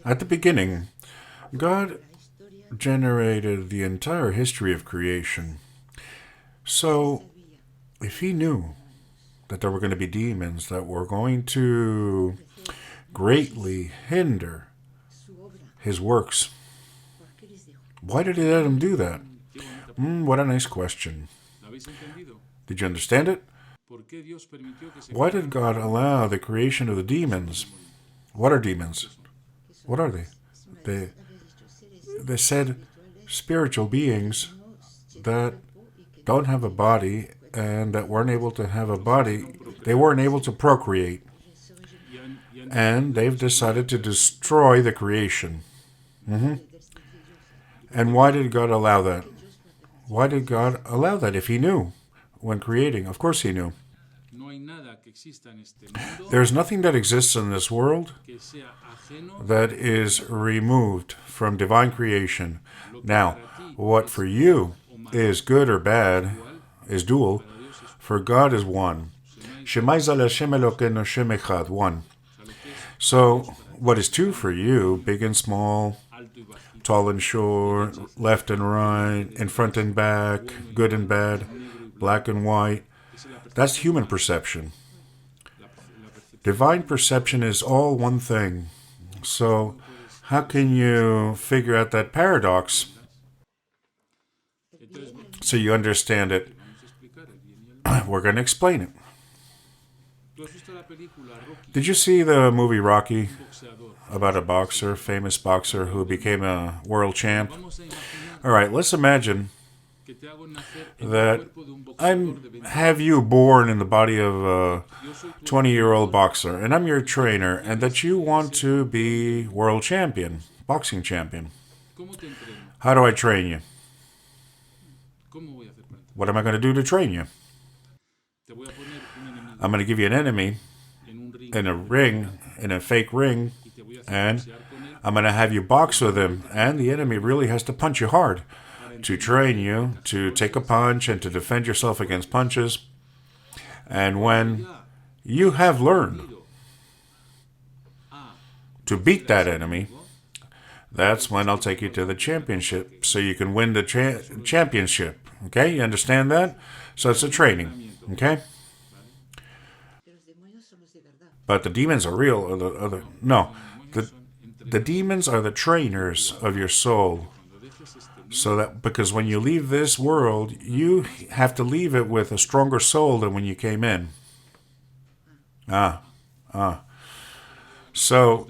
At the beginning, God generated the entire history of creation. So, if he knew that there were going to be demons that were going to greatly hinder his works, why did he let him do that? What a nice question. Did you understand it? Why did God allow the creation of the demons? What are demons? What are they? They said spiritual beings that don't have a body and that weren't able to have a body. They weren't able to procreate. And they've decided to destroy the creation. And why did God allow that? Why did God allow that if he knew when creating? Of course he knew. There's nothing that exists in this world that is removed from divine creation. Now, what for you is good or bad is dual. For God is one. Shema Yisrael Hashem Elokeinu Shem Echad, one. So, what is two for you, big and small, tall and short, left and right, in front and back, good and bad, black and white, that's human perception. Divine perception is all one thing. So, how can you figure out that paradox so you understand it? We're going to explain it. Did you see the movie Rocky about a boxer, famous boxer who became a world champ? All right, let's imagine that I have you born in the body of a 20-year-old boxer, and I'm your trainer, and that you want to be world champion, boxing champion. How do I train you? What am I going to do to train you? I'm going to give you an enemy in a ring, in a fake ring, and I'm going to have you box with him, and the enemy really has to punch you hard to train you to take a punch and to defend yourself against punches. And when you have learned to beat that enemy, that's when I'll take you to the championship so you can win the championship. Okay, you understand that? So it's a training. Okay? But the demons are real. The demons are the trainers of your soul. So that because when you leave this world, you have to leave it with a stronger soul than when you came in. So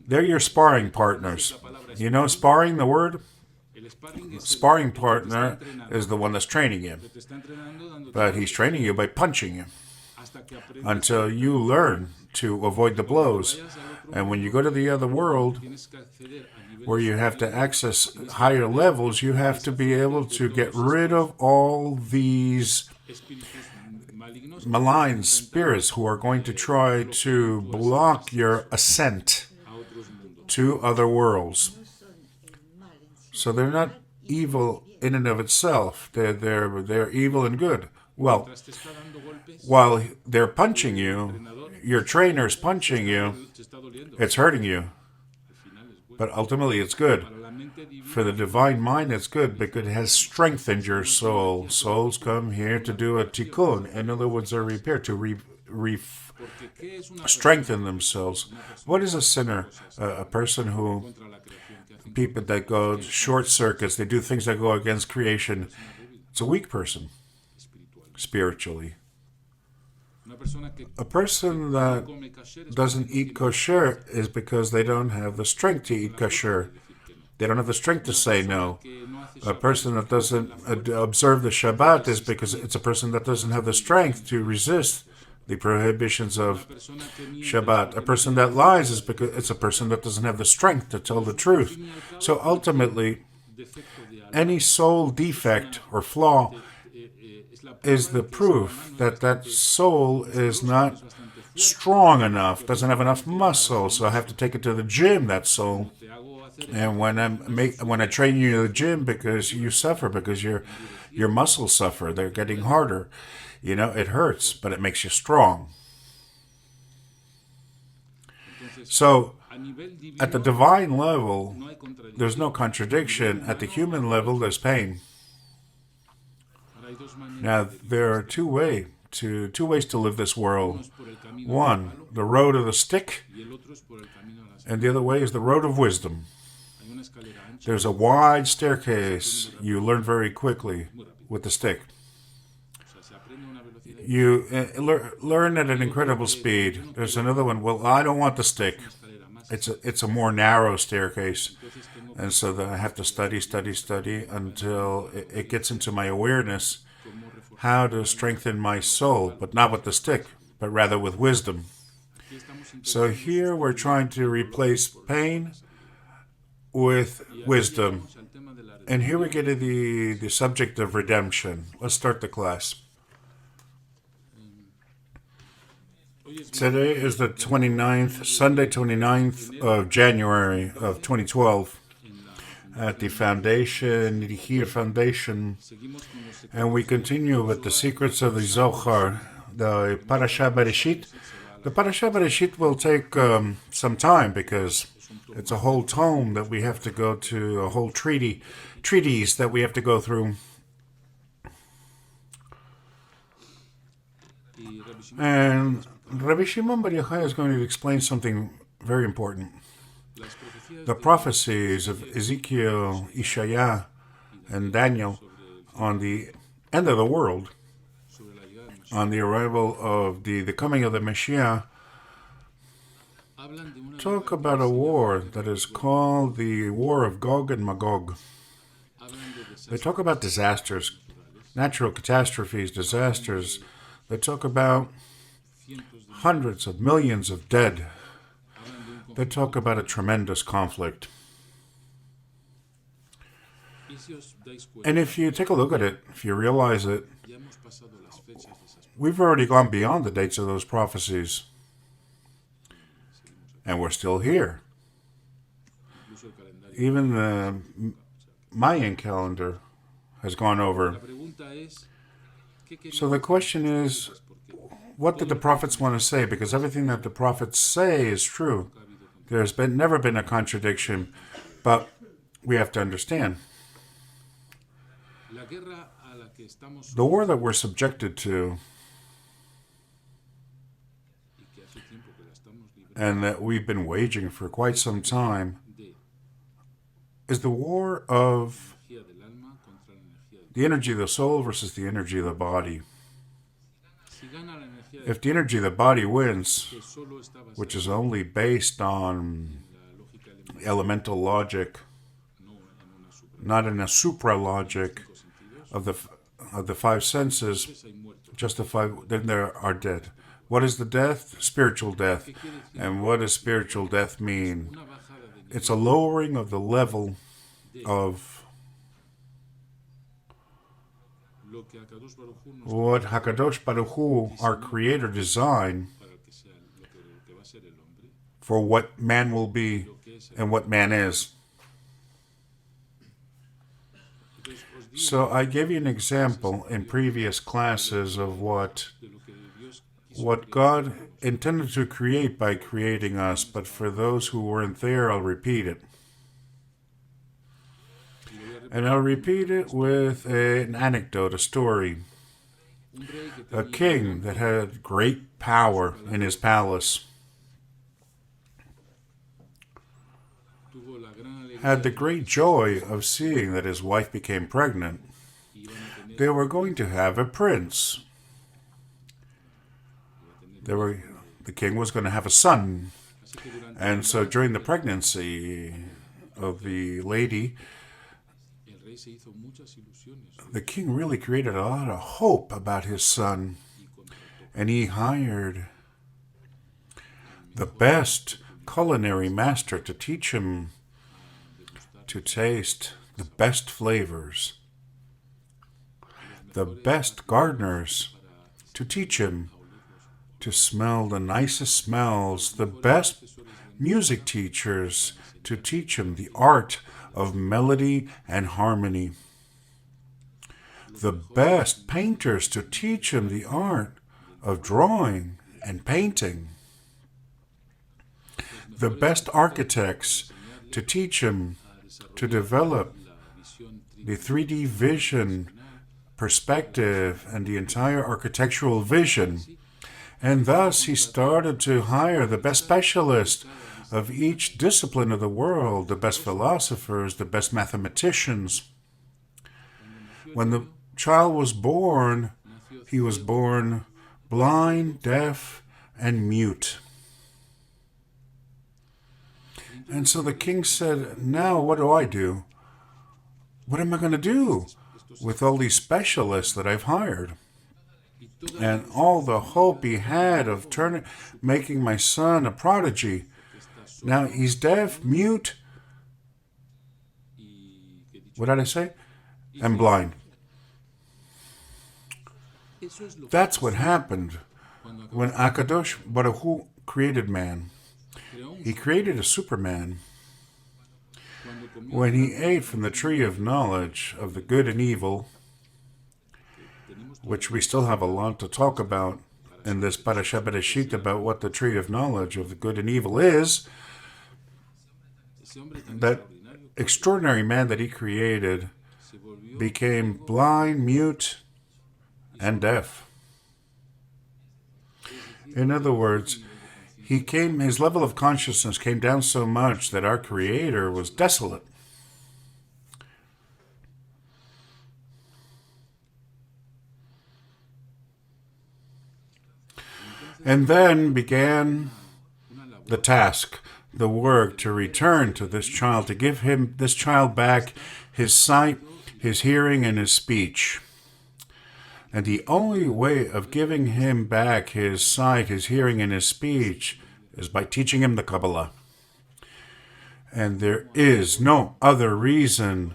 they're your sparring partners. You know sparring, the word? Sparring partner is the one that's training you. But he's training you by punching you until you learn to avoid the blows. And when you go to the other world, where you have to access higher levels, you have to be able to get rid of all these malign spirits who are going to try to block your ascent to other worlds. So they're not evil in and of itself. They're evil and good. Well, while they're punching you, your trainer's punching you, it's hurting you. But ultimately it's good. For the divine mind, it's good because it has strengthened your soul. Souls come here to do a Tikkun. In other words, a repair, to strengthen themselves. What is a sinner? A person who, people that go short circuits, they do things that go against creation. It's a weak person, spiritually. A person that doesn't eat kosher is because they don't have the strength to eat kosher. They don't have the strength to say no. A person that doesn't observe the Shabbat is because it's a person that doesn't have the strength to resist the prohibitions of Shabbat. A person that lies is because it's a person that doesn't have the strength to tell the truth. So ultimately, any soul defect or flaw is the proof that that soul is not strong enough, doesn't have enough muscle. So I have to take it to the gym, that soul. And when I train you in the gym, because you suffer, because your muscles suffer, they're getting harder. You know, it hurts, but it makes you strong. So At the divine level, there's no contradiction. At the human level, there's pain. Now, there are two ways to live this world. One, the road of the stick, and the other way is the road of wisdom. There's a wide staircase you learn very quickly with the stick. You learn at an incredible speed. There's another one, well, I don't want the stick. It's a more narrow staircase. And so then I have to study until it gets into my awareness how to strengthen my soul, but not with the stick, but rather with wisdom. So here we're trying to replace pain with wisdom. And here we get to the subject of redemption. Let's start the class. Today is the 29th, Sunday 29th of January of 2012 at the Foundation, and we continue with the secrets of the Zohar, the Parashat Bereshit. The Parashat Bereshit will take some time because it's a whole tome that we have to go to, a whole treatise that we have to go through. And Rabbi Shimon Bar Yochai is going to explain something very important. The prophecies of Ezekiel, Isaiah, and Daniel on the end of the world, on the arrival of the coming of the Mashiach, talk about a war that is called the War of Gog and Magog. They talk about disasters, natural catastrophes, disasters. They talk about hundreds of millions of dead. They talk about a tremendous conflict. And if you take a look at it, if you realize it, we've already gone beyond the dates of those prophecies. And we're still here. Even the Mayan calendar has gone over. So the question is, what did the prophets want to say? Because everything that the prophets say is true. There's never been a contradiction, but we have to understand. The war that we're subjected to, and that we've been waging for quite some time, is the war of the energy of the soul versus the energy of the body. If the energy of the body wins, which is only based on elemental logic, not in a supra-logic of the five senses, just the five, then they are dead. What is the death? Spiritual death. And what does spiritual death mean? It's a lowering of the level of what HaKadosh Baruch Hu, our Creator, designed for what man will be and what man is. So I gave you an example in previous classes of what God intended to create by creating us, but for those who weren't there, I'll repeat it. And I'll repeat it with an anecdote, a story. A king that had great power in his palace had the great joy of seeing that his wife became pregnant. They were going to have a prince. The king was going to have a son. And so during the pregnancy of the lady, the king really created a lot of hope about his son. And he hired the best culinary master to teach him to taste the best flavors, the best gardeners to teach him to smell the nicest smells, the best music teachers to teach him the art of melody and harmony, the best painters to teach him the art of drawing and painting, the best architects to teach him to develop the 3D vision perspective and the entire architectural vision. And thus he started to hire the best specialists of each discipline of the world, the best philosophers, the best mathematicians. When the child was born, he was born blind, deaf, and mute. And so the king said, now what do I do? What am I going to do with all these specialists that I've hired? And all the hope he had of making my son a prodigy. Now he's deaf, mute. What did I say? And blind. That's what happened when Akadosh Baruch Hu created man. He created a Superman. When he ate from the tree of knowledge of the good and evil, which we still have a lot to talk about in this Parashat Bereshit about what the tree of knowledge of the good and evil is, that extraordinary man that he created became blind, mute, and deaf. In other words, his level of consciousness came down so much that our Creator was desolate. And then began the task, the work to return to this child, to give this child back his sight, his hearing, and his speech. And the only way of giving him back his sight, his hearing, and his speech is by teaching him the Kabbalah. And there is no other reason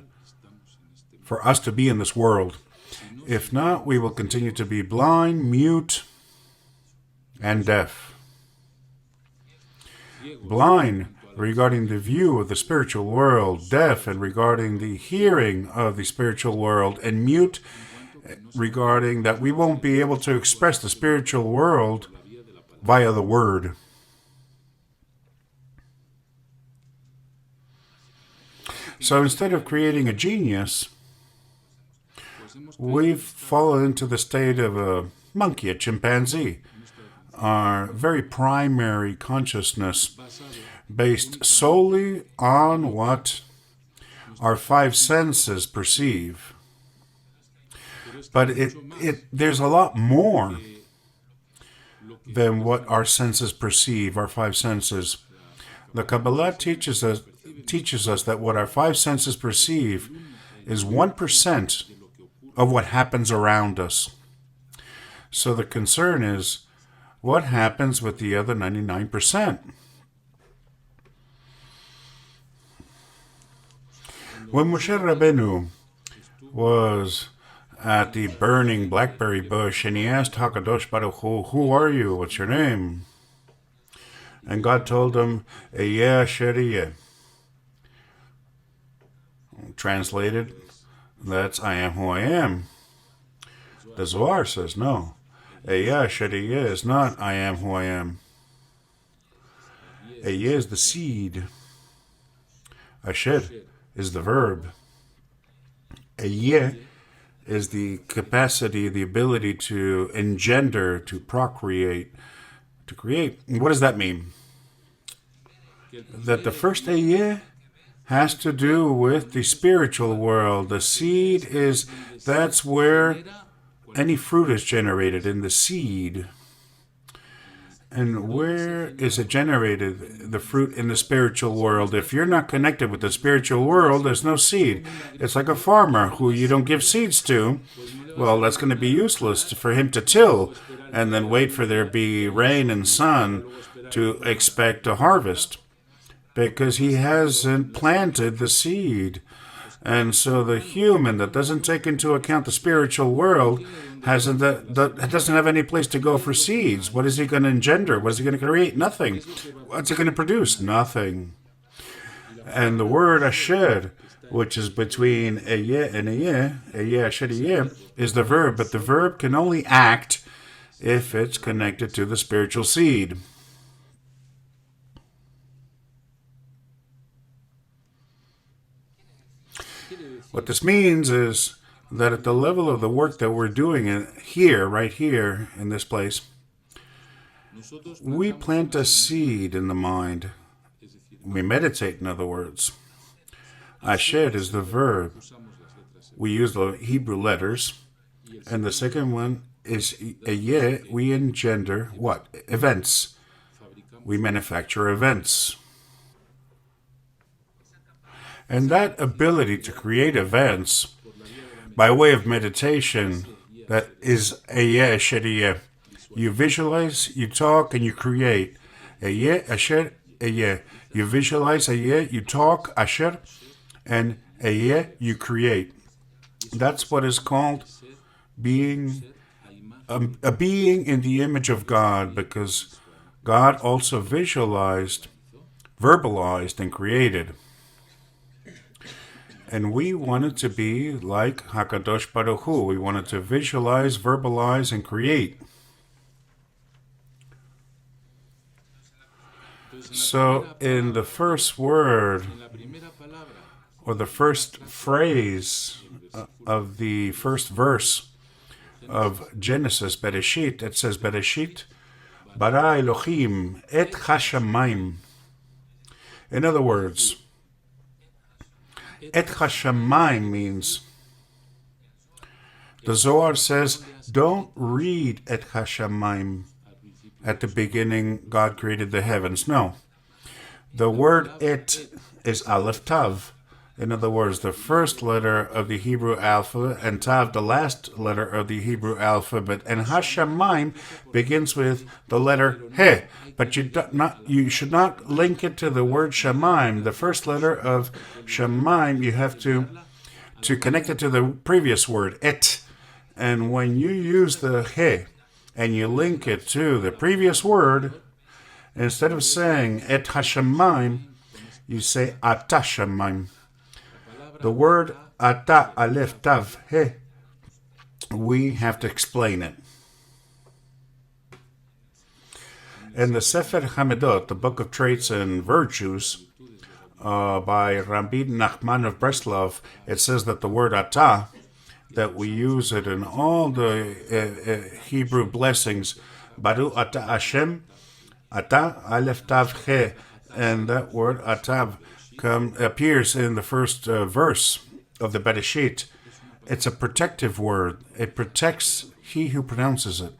for us to be in this world. If not, we will continue to be blind, mute, and deaf. Blind regarding the view of the spiritual world, deaf and regarding the hearing of the spiritual world, and mute regarding that we won't be able to express the spiritual world via the word. So instead of creating a genius, we've fallen into the state of a monkey, a chimpanzee. Our very primary consciousness based solely on what our five senses perceive. But there's a lot more than what our senses perceive, our five senses. The Kabbalah teaches us that what our five senses perceive is 1% of what happens around us. So the concern is, what happens with the other 99%? When Moshe Rabbeinu was at the burning blackberry bush and he asked HaKadosh Baruch Hu, who are you? What's your name? And God told him, Eyeh Asher Eyeh. Translated, that's I am who I am. The Zohar says no. Eyeh Asher Eyeh is not I am who I am. Eyeh is the seed. Asher is the verb. Eyeh is the capacity, the ability to engender, to procreate, to create. And what does that mean? That the first Eyeh has to do with the spiritual world. The seed that's where any fruit is generated, in the seed. And where is it generated, the fruit in the spiritual world? If you're not connected with the spiritual world, there's no seed. It's like a farmer who you don't give seeds to. Well, that's going to be useless for him to till and then wait for there be rain and sun to expect a harvest, because he hasn't planted the seed. And so the human that doesn't take into account the spiritual world doesn't have any place to go for seeds. What is he going to engender? What is he going to create? Nothing. What's he going to produce? Nothing. And the word Asher, which is between Eyeh and Eyeh Asher Eyeh, is the verb. But the verb can only act if it's connected to the spiritual seed. What this means is that at the level of the work that we're doing here, right here, in this place, we plant a seed in the mind. We meditate, in other words. Asher is the verb. We use the Hebrew letters. And the second one is Eyeh. We engender what? Events. We manufacture events. And that ability to create events by way of meditation, that is Eyeh Asher Eyeh. You visualize, you talk, and you create. Eyeh Asher Eyeh. You visualize Eyeh, you talk, Asher, and Eyeh, you create. That's what is called being a being in the image of God, because God also visualized, verbalized, and created. And we wanted to be like HaKadosh Baruch Hu. We wanted to visualize, verbalize, and create. So in the first word, or the first phrase of the first verse of Genesis, Bereshit, it says, Bereshit, bara Elohim et hashamayim. In other words, et hashamayim means, the Zohar says, don't read et hashamayim. At the beginning, God created the heavens. No. The word et is aleph tav. In other words, the first letter of the Hebrew alphabet, and tav, the last letter of the Hebrew alphabet. And hashamayim begins with the letter he. But you should not link it to the word shamayim. The first letter of shamayim, you have to connect it to the previous word, et. And when you use the he, and you link it to the previous word, instead of saying et hashamayim, you say ata shamayim. The word ata, aleph, tav, he, we have to explain it. In the Sefer Hamidot, the Book of Traits and Virtues, by Rabbi Nachman of Breslov, it says that the word ata, that we use it in all the Hebrew blessings, Baruch ata Hashem, ata aleph tav he, and that word atav appears in the first verse of the Bereshit. It's a protective word. It protects he who pronounces it.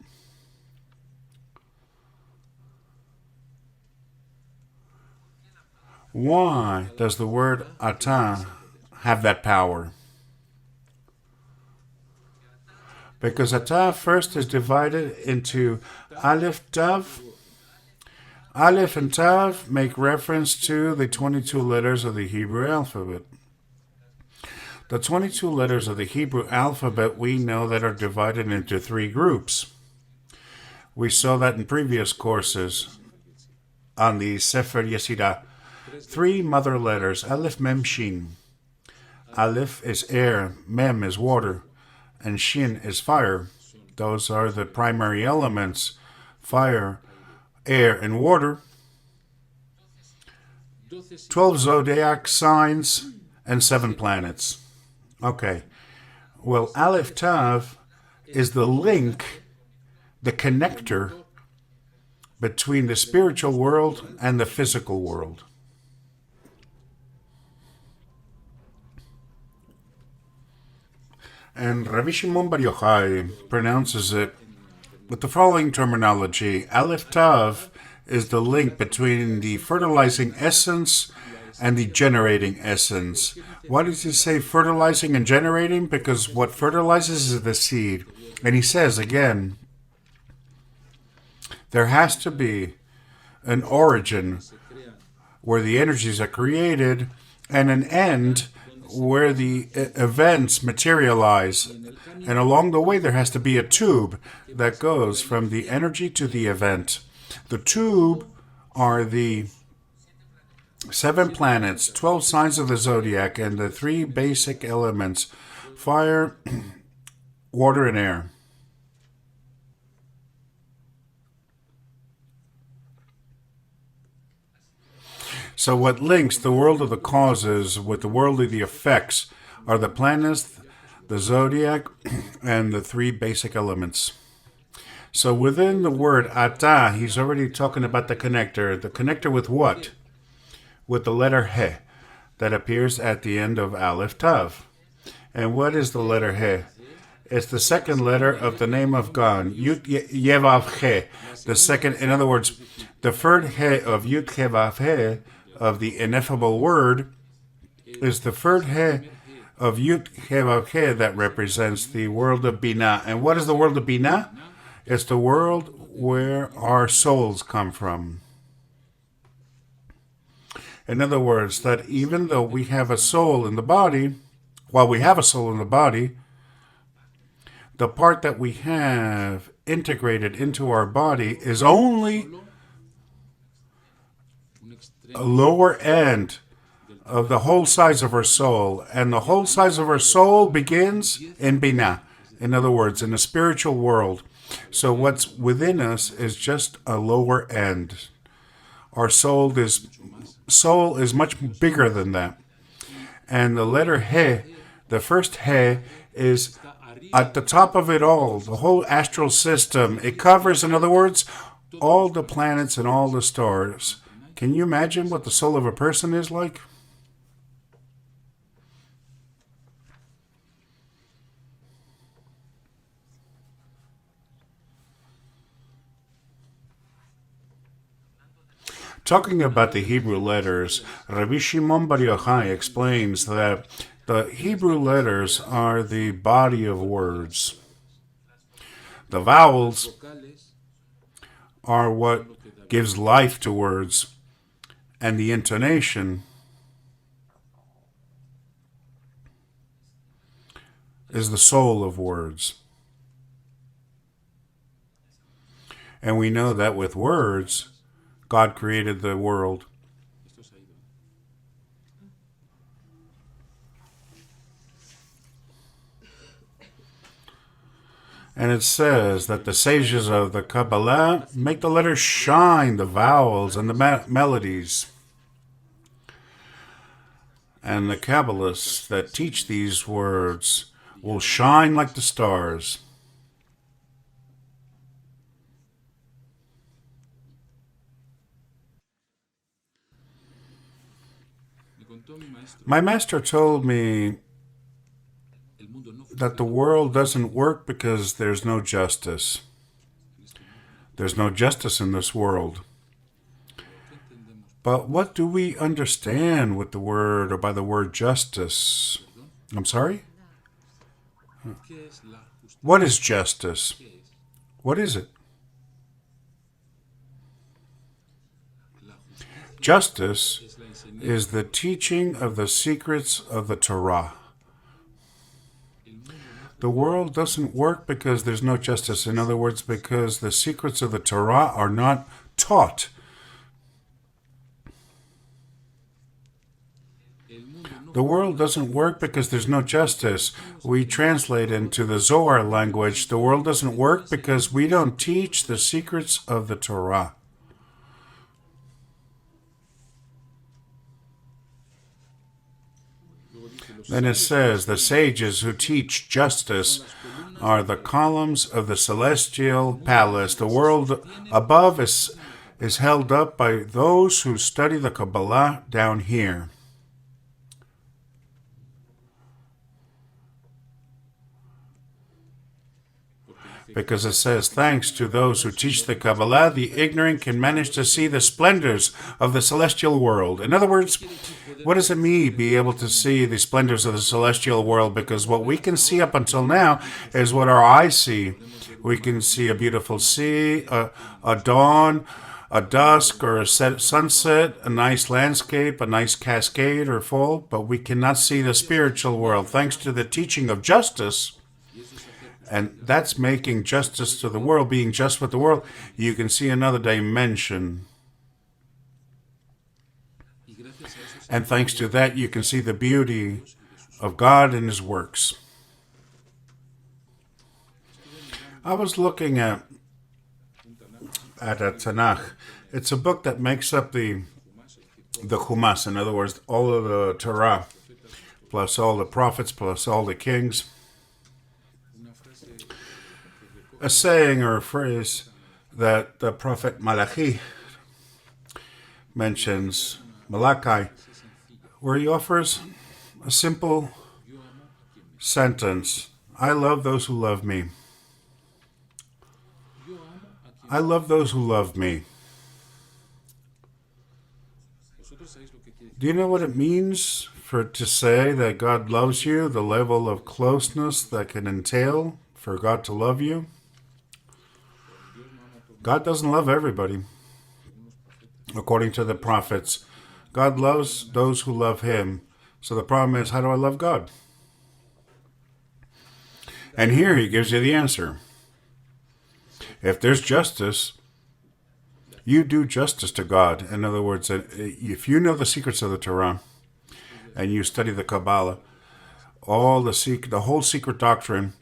Why does the word ata have that power? Because ata first is divided into aleph, tav. Aleph and tav make reference to the 22 letters of the Hebrew alphabet. The 22 letters of the Hebrew alphabet we know that are divided into three groups. We saw that in previous courses on the Sefer Yesidah. Three mother letters, aleph, mem, shin. Aleph is air, mem is water, and shin is fire. Those are the primary elements, fire, air, and water. 12 zodiac signs and 7 planets. Okay. Well, aleph tav is the link, the connector between the spiritual world and the physical world. And Rabbi Shimon Bar Yochai pronounces it with the following terminology. Aleph Tav is the link between the fertilizing essence and the generating essence. Why does he say fertilizing and generating? Because what fertilizes is the seed. And he says again, there has to be an origin where the energies are created and an end where the events materialize. And along the way, there has to be a tube that goes from the energy to the event. The tube are the 7 planets, 12 signs of the zodiac, and the 3 basic elements, fire, water, and air. So what links the world of the causes with the world of the effects are the planets, the zodiac, and the three basic elements. So within the word ata, he's already talking about the connector. The connector with what? With the letter he that appears at the end of Aleph Tav. And what is the letter he? It's the second letter of the name of God, Yud Yevav He. The second, in other words, the third He of Yud Yevav He, of the ineffable word, is the third He of Yud Yevav He that represents the world of Binah. And what is the world of Binah? It's the world where our souls come from. In other words, that even though we have a soul in the body, while we have a soul in the body, the part that we have integrated into our body is only a lower end of the whole size of our soul. And the whole size of our soul begins in Binah. In other words, in the spiritual world. So what's within us is just a lower end. Our soul is much bigger than that. And the letter He, the first He, is at the top of it all, the whole astral system. It covers, in other words, all the planets and all the stars. Can you imagine what the soul of a person is like? Talking about the Hebrew letters, Rabbi Shimon Bar Yochai explains that the Hebrew letters are the body of words. The vowels are what gives life to words, and the intonation is the soul of words. And we know that with words, God created the world. And it says that the sages of the Kabbalah make the letters shine, the vowels and the melodies. And the Kabbalists that teach these words will shine like the stars. My master told me that the world doesn't work because there's no justice. There's no justice in this world. But what do we understand with the word, or by the word justice? I'm sorry? What is justice? What is it? Justice is the teaching of the secrets of the Torah. The world doesn't work because there's no justice. In other words, because the secrets of the Torah are not taught. The world doesn't work because there's no justice. We translate into the Zohar language, the world doesn't work because we don't teach the secrets of the Torah. Then it says, the sages who teach justice are the columns of the celestial palace. The world above is held up by those who study the Kabbalah down here. Because it says, thanks to those who teach the Kabbalah, the ignorant can manage to see the splendors of the celestial world. In other words, what does it mean, be able to see the splendors of the celestial world? Because what we can see up until now is what our eyes see. We can see a beautiful sea, a dawn, a dusk, or a sunset, a nice landscape, a nice cascade or fall, but we cannot see the spiritual world. Thanks to the teaching of justice, and that's making justice to the world, being just with the world, you can see another dimension. And thanks to that, you can see the beauty of God and His works. I was looking at a Tanakh. It's a book that makes up the Chumash, in other words, all of the Torah, plus all the prophets, plus all the kings. A saying or a phrase that the prophet Malachi mentions, Malachi, where he offers a simple sentence: I love those who love me. I love those who love me. Do you know what it means for to say that God loves you, the level of closeness that can entail for God to love you? God doesn't love everybody. According to the prophets, God loves those who love him. So the problem is, how do I love God? And here he gives you the answer. If there's justice, you do justice to God. In other words, if you know the secrets of the Torah and you study the Kabbalah, the whole secret doctrine,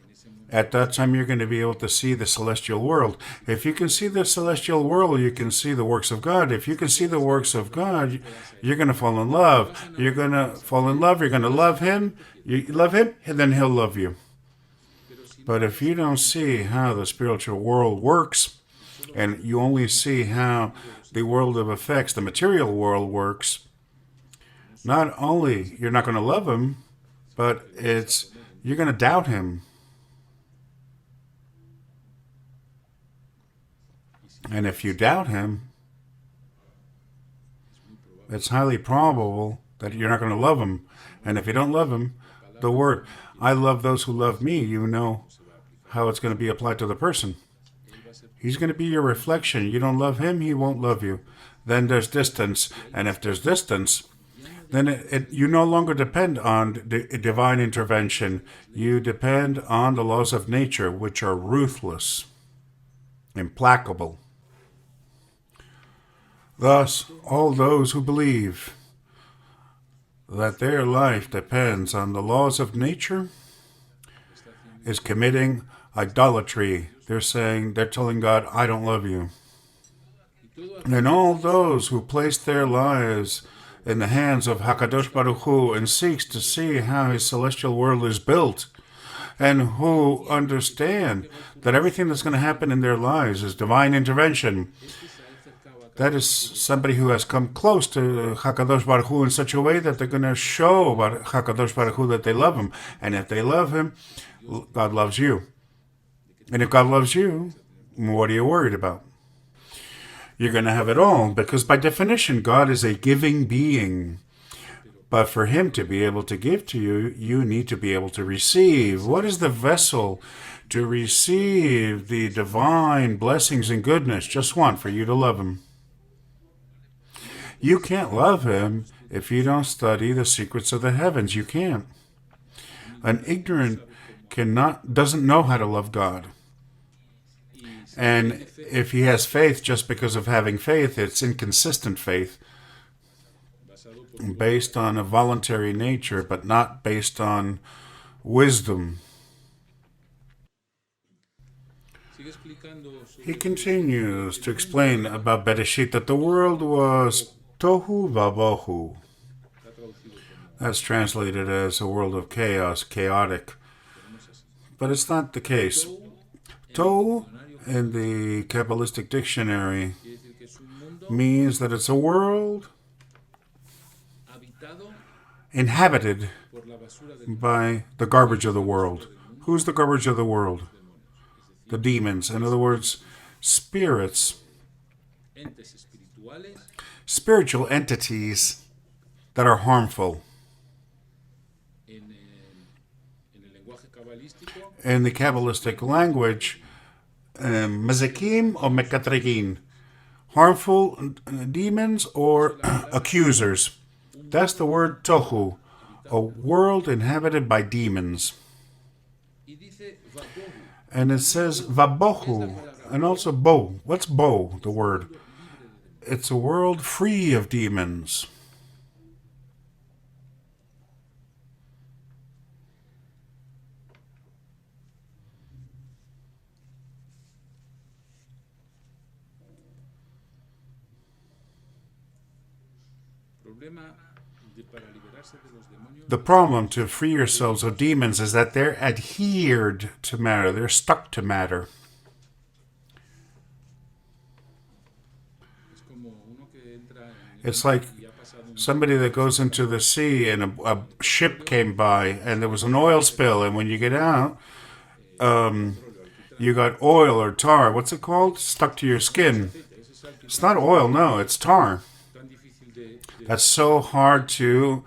at that time you're going to be able to see the celestial world. If you can see the celestial world, you can see the works of God. If you can see the works of God, you're going to fall in love. You're going to fall in love. You're going to love him. You love him, and then he'll love you. But if you don't see how the spiritual world works, and you only see how the world of effects, the material world works, not only you're not going to love him, but you're going to doubt him. And if you doubt him, it's highly probable that you're not going to love him. And if you don't love him, the word, I love those who love me, you know how it's going to be applied to the person. He's going to be your reflection. You don't love him, he won't love you. Then there's distance. And if there's distance, then you no longer depend on divine intervention. You depend on the laws of nature, which are ruthless, implacable. Thus, all those who believe that their life depends on the laws of nature is committing idolatry. They're telling God, I don't love you. And all those who place their lives in the hands of HaKadosh Baruch Hu and seeks to see how his celestial world is built, and who understand that everything that's going to happen in their lives is divine intervention, that is somebody who has come close to HaKadosh Baruch Hu in such a way that they're going to show HaKadosh Baruch Hu that they love him. And if they love him, God loves you. And if God loves you, what are you worried about? You're going to have it all, because by definition, God is a giving being. But for him to be able to give to you, you need to be able to receive. What is the vessel to receive the divine blessings and goodness? Just one, for you to love him. You can't love him if you don't study the secrets of the heavens. You can't. An ignorant doesn't know how to love God. And if he has faith just because of having faith, it's inconsistent faith, based on a voluntary nature, but not based on wisdom. He continues to explain about Bereshit that the world was Tohu Vabohu. That's translated as a world of chaos, chaotic. But it's not the case. Tohu, in the Kabbalistic dictionary, means that it's a world inhabited by the garbage of the world. Who's the garbage of the world? The demons. In other words, spirits, spiritual entities that are harmful. In the Kabbalistic language, mazakim or mekatrigin, harmful demons or accusers. That's the word tohu, a world inhabited by demons. And it says vabohu, and also bo. What's bo, the word? It's a world free of demons. The problem to free yourselves of demons is that they're adhered to matter. They're stuck to matter. It's like somebody that goes into the sea and a ship came by and there was an oil spill, and when you get out, you got oil or tar. What's it called? Stuck to your skin. It's not oil, no, it's tar. That's so hard to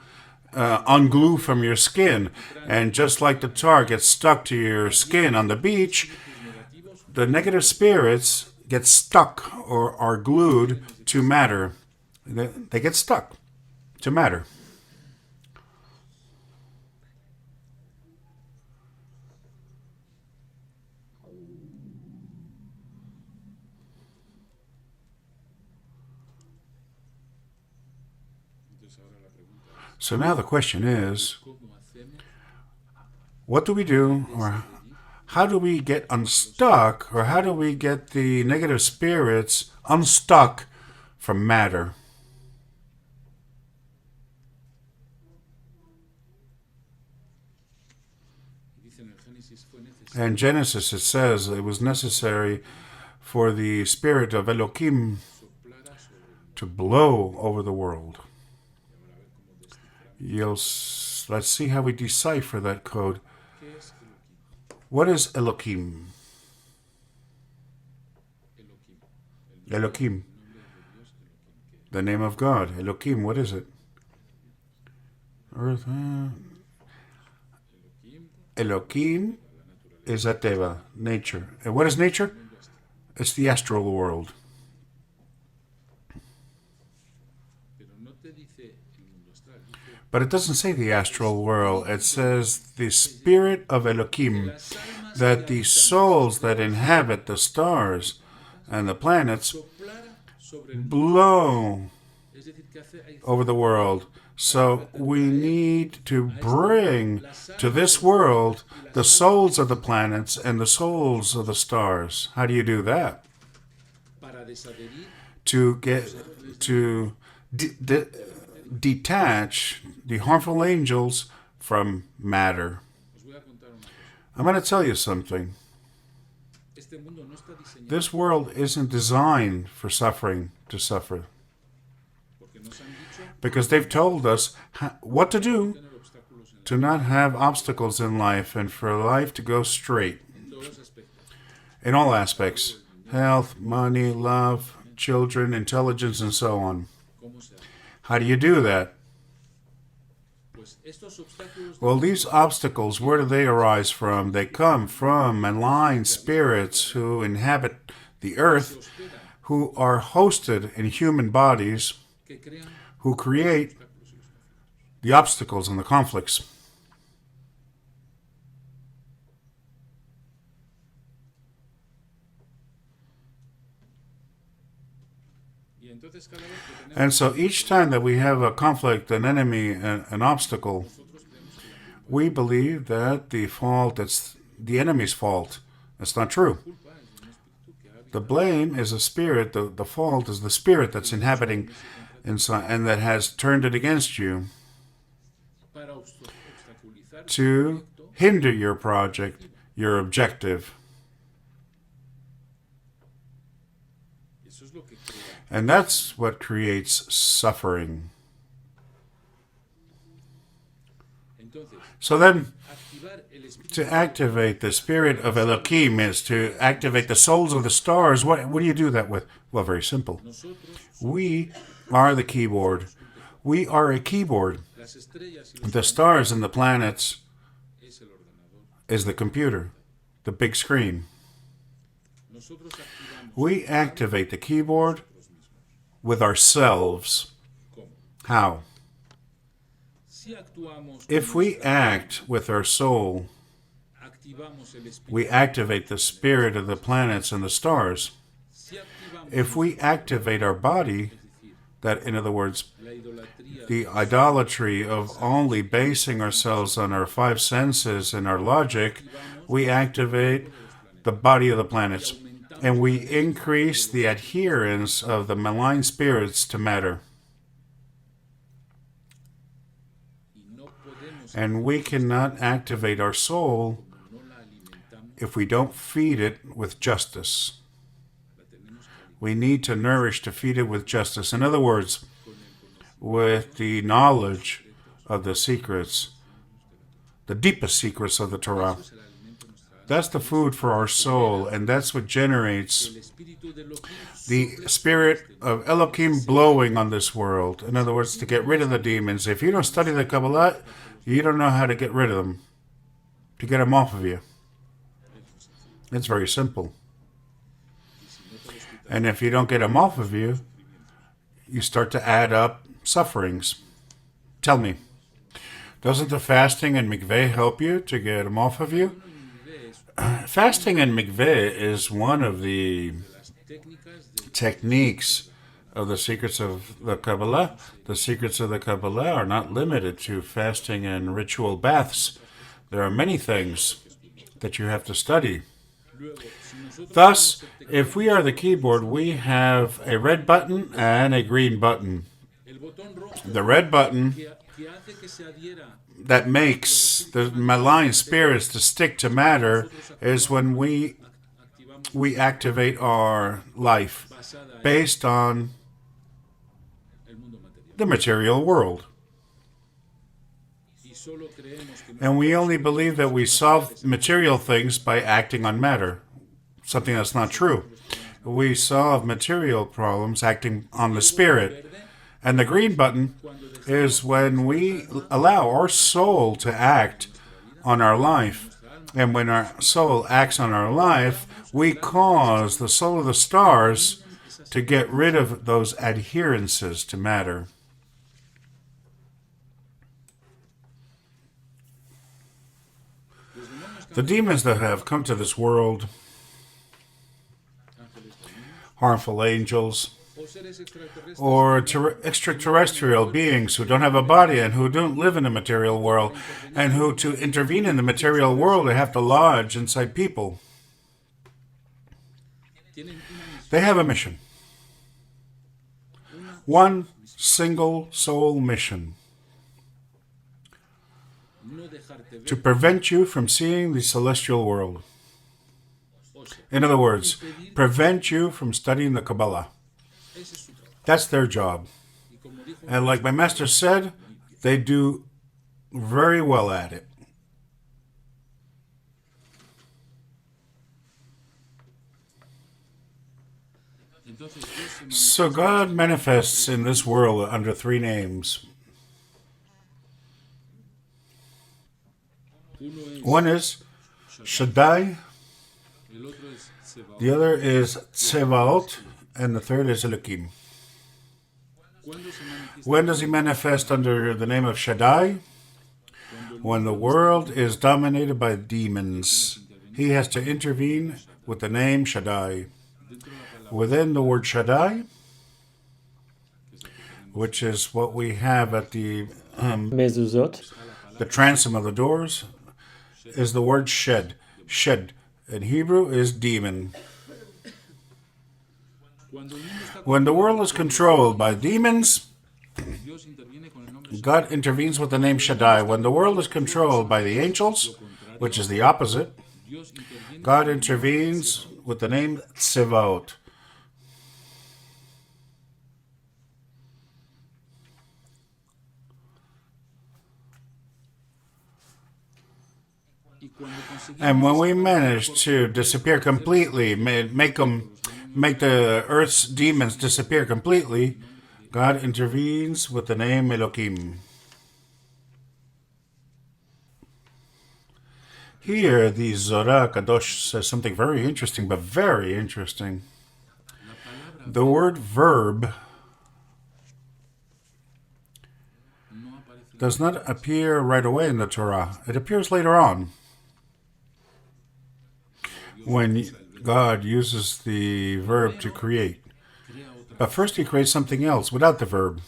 unglue from your skin. And just like the tar gets stuck to your skin on the beach, the negative spirits get stuck or are glued to matter. They get stuck to matter. So now the question is, what do we do, or how do we get unstuck, or how do we get the negative spirits unstuck from matter? In Genesis it says it was necessary for the spirit of Elohim to blow over the world. Let's see how we decipher that code. What is Elohim? Elohim. The name of God. Elohim, what is it? Earth. Elohim is Ateva, nature. And what is nature? It's the astral world. But it doesn't say the astral world. It says the spirit of Elohim, that the souls that inhabit the stars and the planets blow over the world. So we need to bring to this world the souls of the planets and the souls of the stars. How do you do that? To detach the harmful angels from matter. I'm going to tell you something. This world isn't designed for suffering to suffer. Because they've told us what to do to not have obstacles in life and for life to go straight. In all aspects. Health, money, love, children, intelligence, and so on. How do you do that? Well, these obstacles, where do they arise from? They come from malign spirits who inhabit the earth, who are hosted in human bodies, who create the obstacles and the conflicts. And so each time that we have a conflict, an enemy, an obstacle, we believe that it's the enemy's fault. That's not true. The blame is a spirit, the fault is the spirit that's inhabiting inside and that has turned it against you to hinder your project, your objective. And that's what creates suffering. So then, to activate the spirit of Elohim is to activate the souls of the stars. What do you do that with? Well, very simple. We are the keyboard. We are a keyboard. The stars and the planets is the computer, the big screen. We activate the keyboard with ourselves. How? If we act with our soul, we activate the spirit of the planets and the stars. If we activate our body, that, in other words, the idolatry of only basing ourselves on our five senses and our logic, we activate the body of the planets. And we increase the adherence of the malign spirits to matter. And we cannot activate our soul if we don't feed it with justice. We need to nourish to feed it with justice. In other words, with the knowledge of the secrets, the deepest secrets of the Torah. That's the food for our soul, and that's what generates the spirit of Elohim blowing on this world. In other words, to get rid of the demons. If you don't study the Kabbalah, you don't know how to get rid of them, to get them off of you. It's very simple. And if you don't get them off of you, you start to add up sufferings. Tell me, doesn't the fasting and mikveh help you to get them off of you? Fasting and mikveh is one of the techniques of the secrets of the Kabbalah. The secrets of the Kabbalah are not limited to fasting and ritual baths. There are many things that you have to study. Thus, if we are the keyboard, we have a red button and a green button. The red button that makes the malign spirits to stick to matter is when we activate our life based on the material world. And we only believe that we solve material things by acting on matter, something that's not true. We solve material problems acting on the spirit. And the green button is when we allow our soul to act on our life. And when our soul acts on our life, we cause the soul of the stars to get rid of those adherences to matter. The demons that have come to this world, harmful angels, or extraterrestrial beings who don't have a body and who don't live in the material world, and who, to intervene in the material world, they have to lodge inside people. They have a mission. One single soul mission. To prevent you from seeing the celestial world. In other words, prevent you from studying the Kabbalah. That's their job. And like my master said, they do very well at it. So God manifests in this world under three names. One is Shaddai, the other is Tsevaot, and the third is Elohim. When does he manifest under the name of Shaddai? When the world is dominated by demons. He has to intervene with the name Shaddai. Within the word Shaddai, which is what we have at the transom of the doors, is the word shed. Shed in Hebrew is demon. When the world is controlled by demons, God intervenes with the name Shaddai. When the world is controlled by the angels, which is the opposite, God intervenes with the name Tsevaot. And when we manage to disappear completely, make the earth's demons disappear completely, God intervenes with the name Elohim. Here, the Zohar Ha Kadosh says something very interesting, but very interesting. The word verb does not appear right away in the Torah. It appears later on, when God uses the verb to create. But first he creates something else without the verb.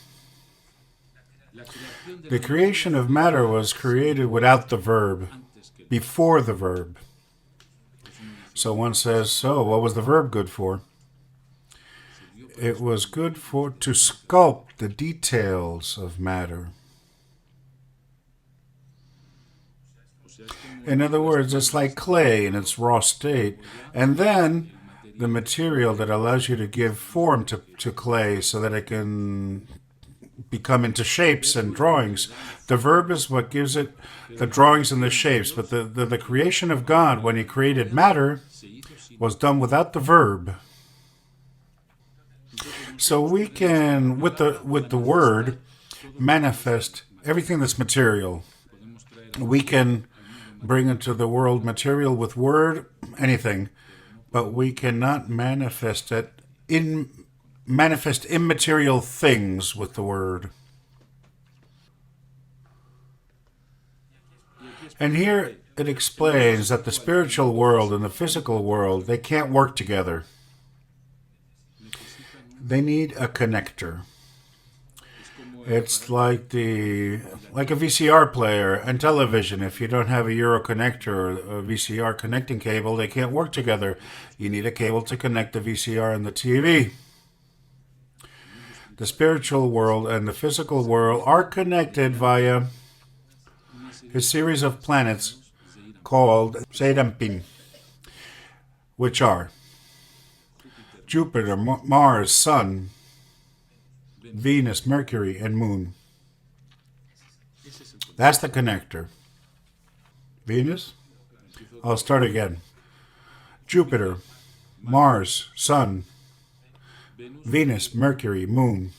The creation of matter was created without the verb, before the verb. So one says, so what was the verb good for? It was good to sculpt the details of matter. In other words, it's like clay in its raw state. And then the material that allows you to give form to clay so that it can become into shapes and drawings. The verb is what gives it the drawings and the shapes. But the creation of God, when He created matter, was done without the verb. So we can, with the word, manifest everything that's material. We can bring into the world material with word, anything, but we cannot manifest immaterial things with the word. And here it explains that the spiritual world and the physical world, they can't work together. They need a connector. It's like a VCR player and television. If you don't have a Euro connector or a VCR connecting cable, they can't work together. You need a cable to connect the VCR and the TV. The spiritual world and the physical world are connected via a series of planets called Zeirampin, which are Jupiter, Mars, Sun, Venus, Mercury, and Moon. That's the connector. Venus? I'll start again. Jupiter, Mars, Sun, Venus, Mercury, Moon.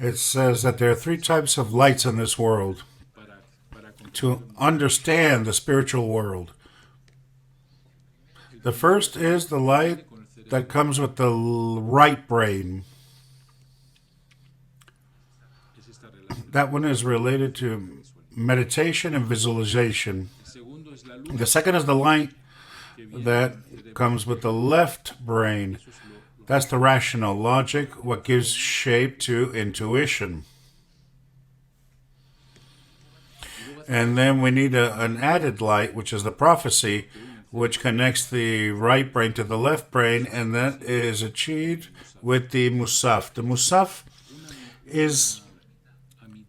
It says that there are three types of lights in this world to understand the spiritual world. The first is the light that comes with the right brain. That one is related to meditation and visualization. The second is the light that comes with the left brain. That's the rational logic, what gives shape to intuition. And then we need an added light, which is the prophecy, which connects the right brain to the left brain, and that is achieved with the Musaf. The Musaf is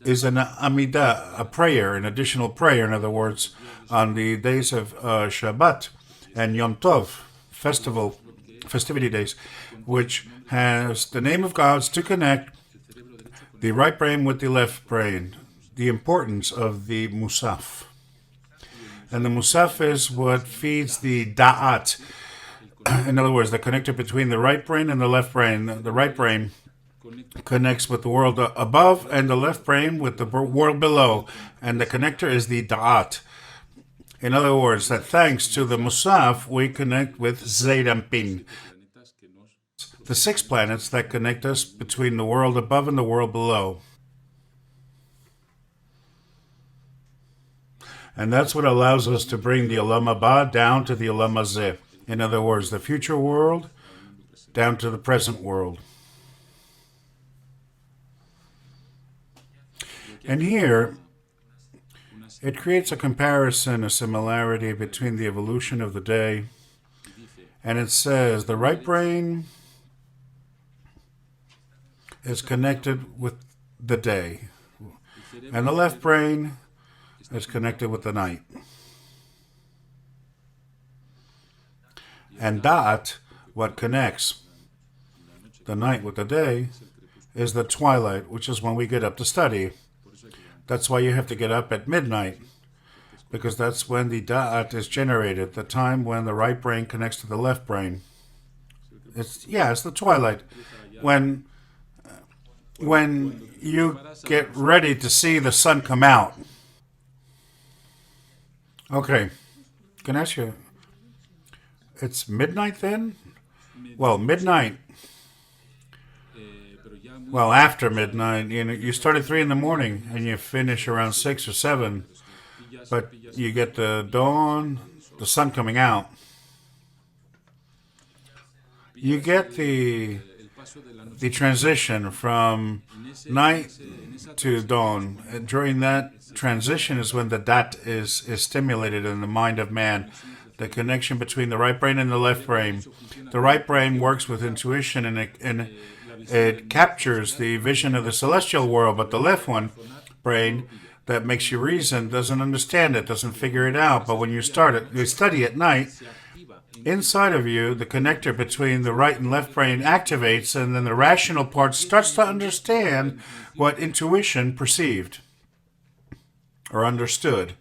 an Amidah, a prayer, an additional prayer, in other words, on the days of Shabbat and Yom Tov, festivity days, which has the name of God to connect the right brain with the left brain, the importance of the Musaf. And the Musaf is what feeds the Da'at. In other words, the connector between the right brain and the left brain. The right brain connects with the world above and the left brain with the world below. And the connector is the Da'at. In other words, that thanks to the Musaf, we connect with Zeirampin, the 6 planets that connect us between the world above and the world below. And that's what allows us to bring the Olam Haba down to the Olam Hazeh. In other words, the future world down to the present world. And here, it creates a comparison, a similarity between the evolution of the day. And it says the right brain is connected with the day, and the left brain is connected with the night. And Da'at, what connects the night with the day, is the twilight, which is when we get up to study. That's why you have to get up at midnight, because that's when the Da'at is generated, the time when the right brain connects to the left brain. It's the twilight. When you get ready to see the sun come out. Okay, can I ask you, it's midnight then? Well, midnight. Well, after midnight, you start at 3 in the morning and you finish around 6 or 7, but you get the dawn, the sun coming out. You get the transition from night to dawn. And during that transition is when the dat is stimulated in the mind of man. The connection between the right brain and the left brain. The right brain works with intuition and It captures the vision of the celestial world, but the left one, brain, that makes you reason, doesn't understand it, doesn't figure it out. But when you study at night, inside of you, the connector between the right and left brain activates, and then the rational part starts to understand what intuition perceived or understood.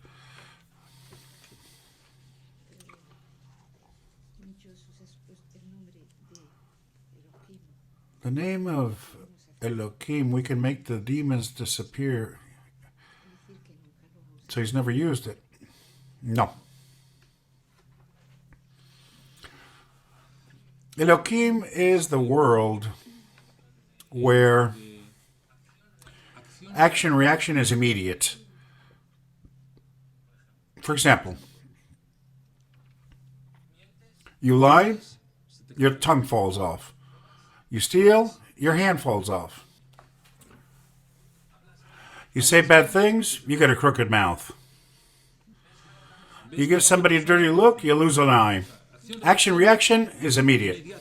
The name of Elohim, we can make the demons disappear. So he's never used it. No. Elohim is the world where action-reaction is immediate. For example, you lie, your tongue falls off. You steal, your hand falls off. You say bad things, you get a crooked mouth. You give somebody a dirty look, you lose an eye. Action-reaction is immediate.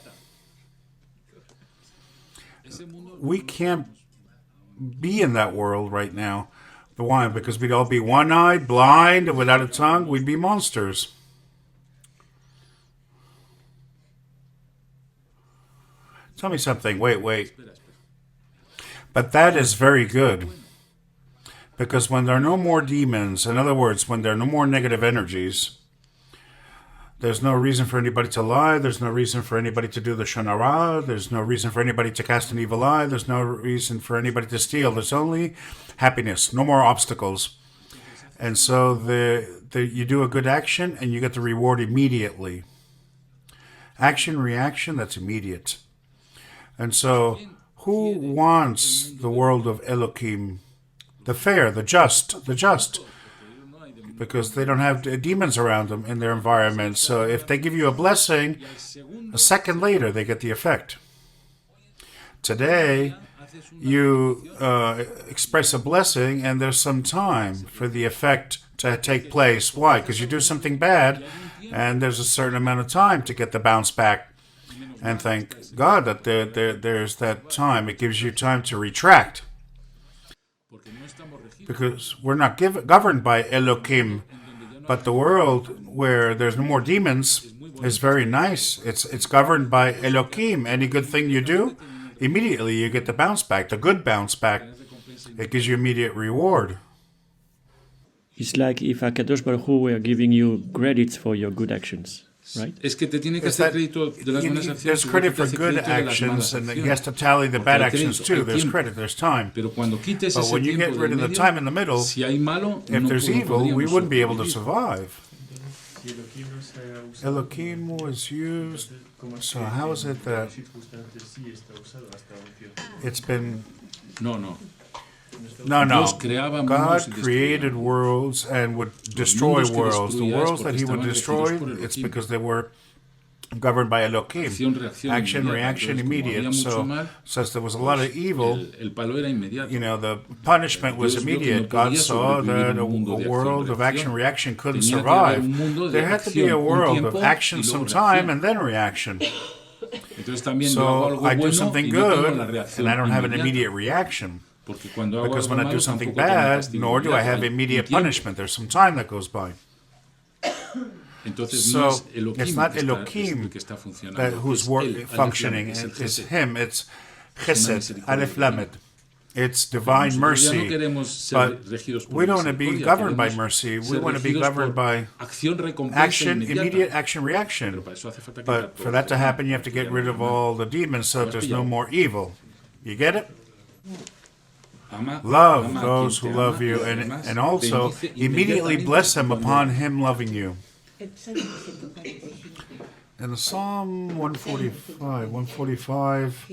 We can't be in that world right now. But why? Because we'd all be one-eyed, blind, and without a tongue. We'd be monsters. Tell me something. Wait. But that is very good. Because when there are no more demons, in other words, when there are no more negative energies, there's no reason for anybody to lie. There's no reason for anybody to do the Shon Hara. There's no reason for anybody to cast an evil eye. There's no reason for anybody to steal. There's only happiness. No more obstacles. And so you do a good action and you get the reward immediately. Action, reaction, that's immediate. And so who wants the world of Elohim? The fair, the just. Because they don't have demons around them in their environment. So if they give you a blessing, a second later they get the effect. Today, you express a blessing and there's some time for the effect to take place. Why? Because you do something bad and there's a certain amount of time to get the bounce back. And thank God that there's that time. It gives you time to retract. Because we're not governed by Elohim, but the world where there's no more demons is very nice. It's governed by Elohim. Any good thing you do, immediately you get the bounce back, the good bounce back. It gives you immediate reward. It's like if a Kadosh Baruch Hu were giving you credits for your good actions. Right? There's credit for good actions, and he has to tally the bad actions too. There's credit, there's time. But when you get rid of the time in the middle, if there's evil, we wouldn't be able to survive. Elohim was used, so how is it that it's been... No. God created worlds and would destroy worlds. The worlds that he would destroy, it's because they were governed by Elohim. Action, reaction, immediate. So since there was a lot of evil, the punishment was immediate. God saw that a world of action, reaction couldn't survive. There had to be a world of action sometime and then reaction. So I do something good and I don't have an immediate reaction. Because when I do something bad, nor do I have immediate punishment. There's some time that goes by. So it's not Elohim who's functioning. It's him. It's Chesed, Aleph Lamed. It's divine mercy. But we don't want to be governed by mercy. We want to be governed by action, immediate action, reaction. But for that to happen, you have to get rid of all the demons so that there's no more evil. You get it? Love those who love you, and also immediately bless them upon him loving you. In the Psalm 145,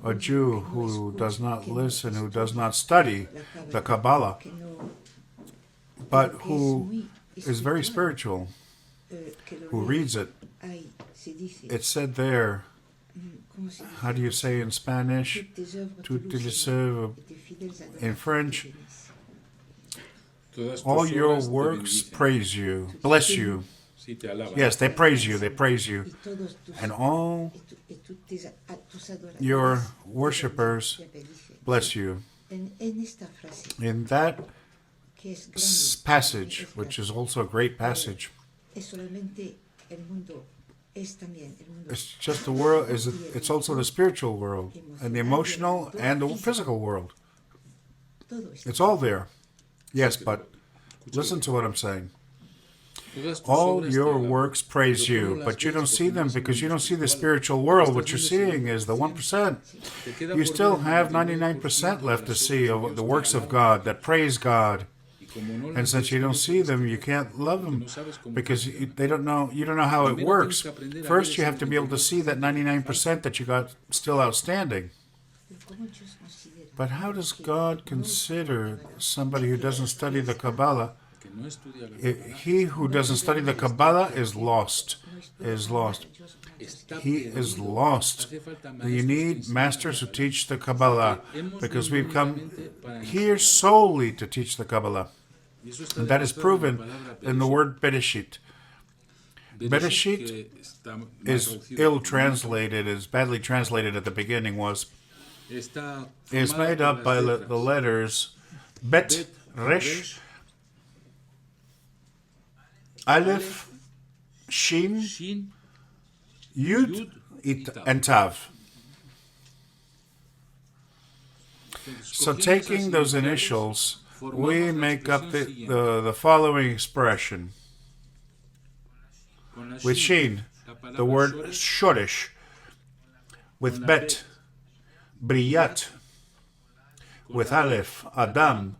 a Jew who does not listen, who does not study the Kabbalah, but who is very spiritual, who reads it, it said there, how do you say in Spanish? In French, all your works praise you, bless you. Yes, they praise you, they praise you. And all your worshippers bless you. In that passage, which is also a great passage, it's just the world, it's also the spiritual world, and the emotional and the physical world. It's all there. Yes, but listen to what I'm saying. All your works praise you, but you don't see them because you don't see the spiritual world. What you're seeing is the 1%. You still have 99% left to see of the works of God that praise God. And since you don't see them, you can't love them because they don't know. You don't know how it works. First, you have to be able to see that 99% that you got still outstanding. But how does God consider somebody who doesn't study the Kabbalah? He who doesn't study the Kabbalah is lost. He is lost. You need masters who teach the Kabbalah because we've come here solely to teach the Kabbalah. And that is proven in the word Bereshit. Bereshit is ill-translated, is badly translated at the beginning, is made up by the letters Bet, Resh, Aleph, Shin, Yud, and Tav. So taking those initials, we make up the following expression. With Shin, the word Shoresh. With Bet, Briyat. With Aleph, Adam.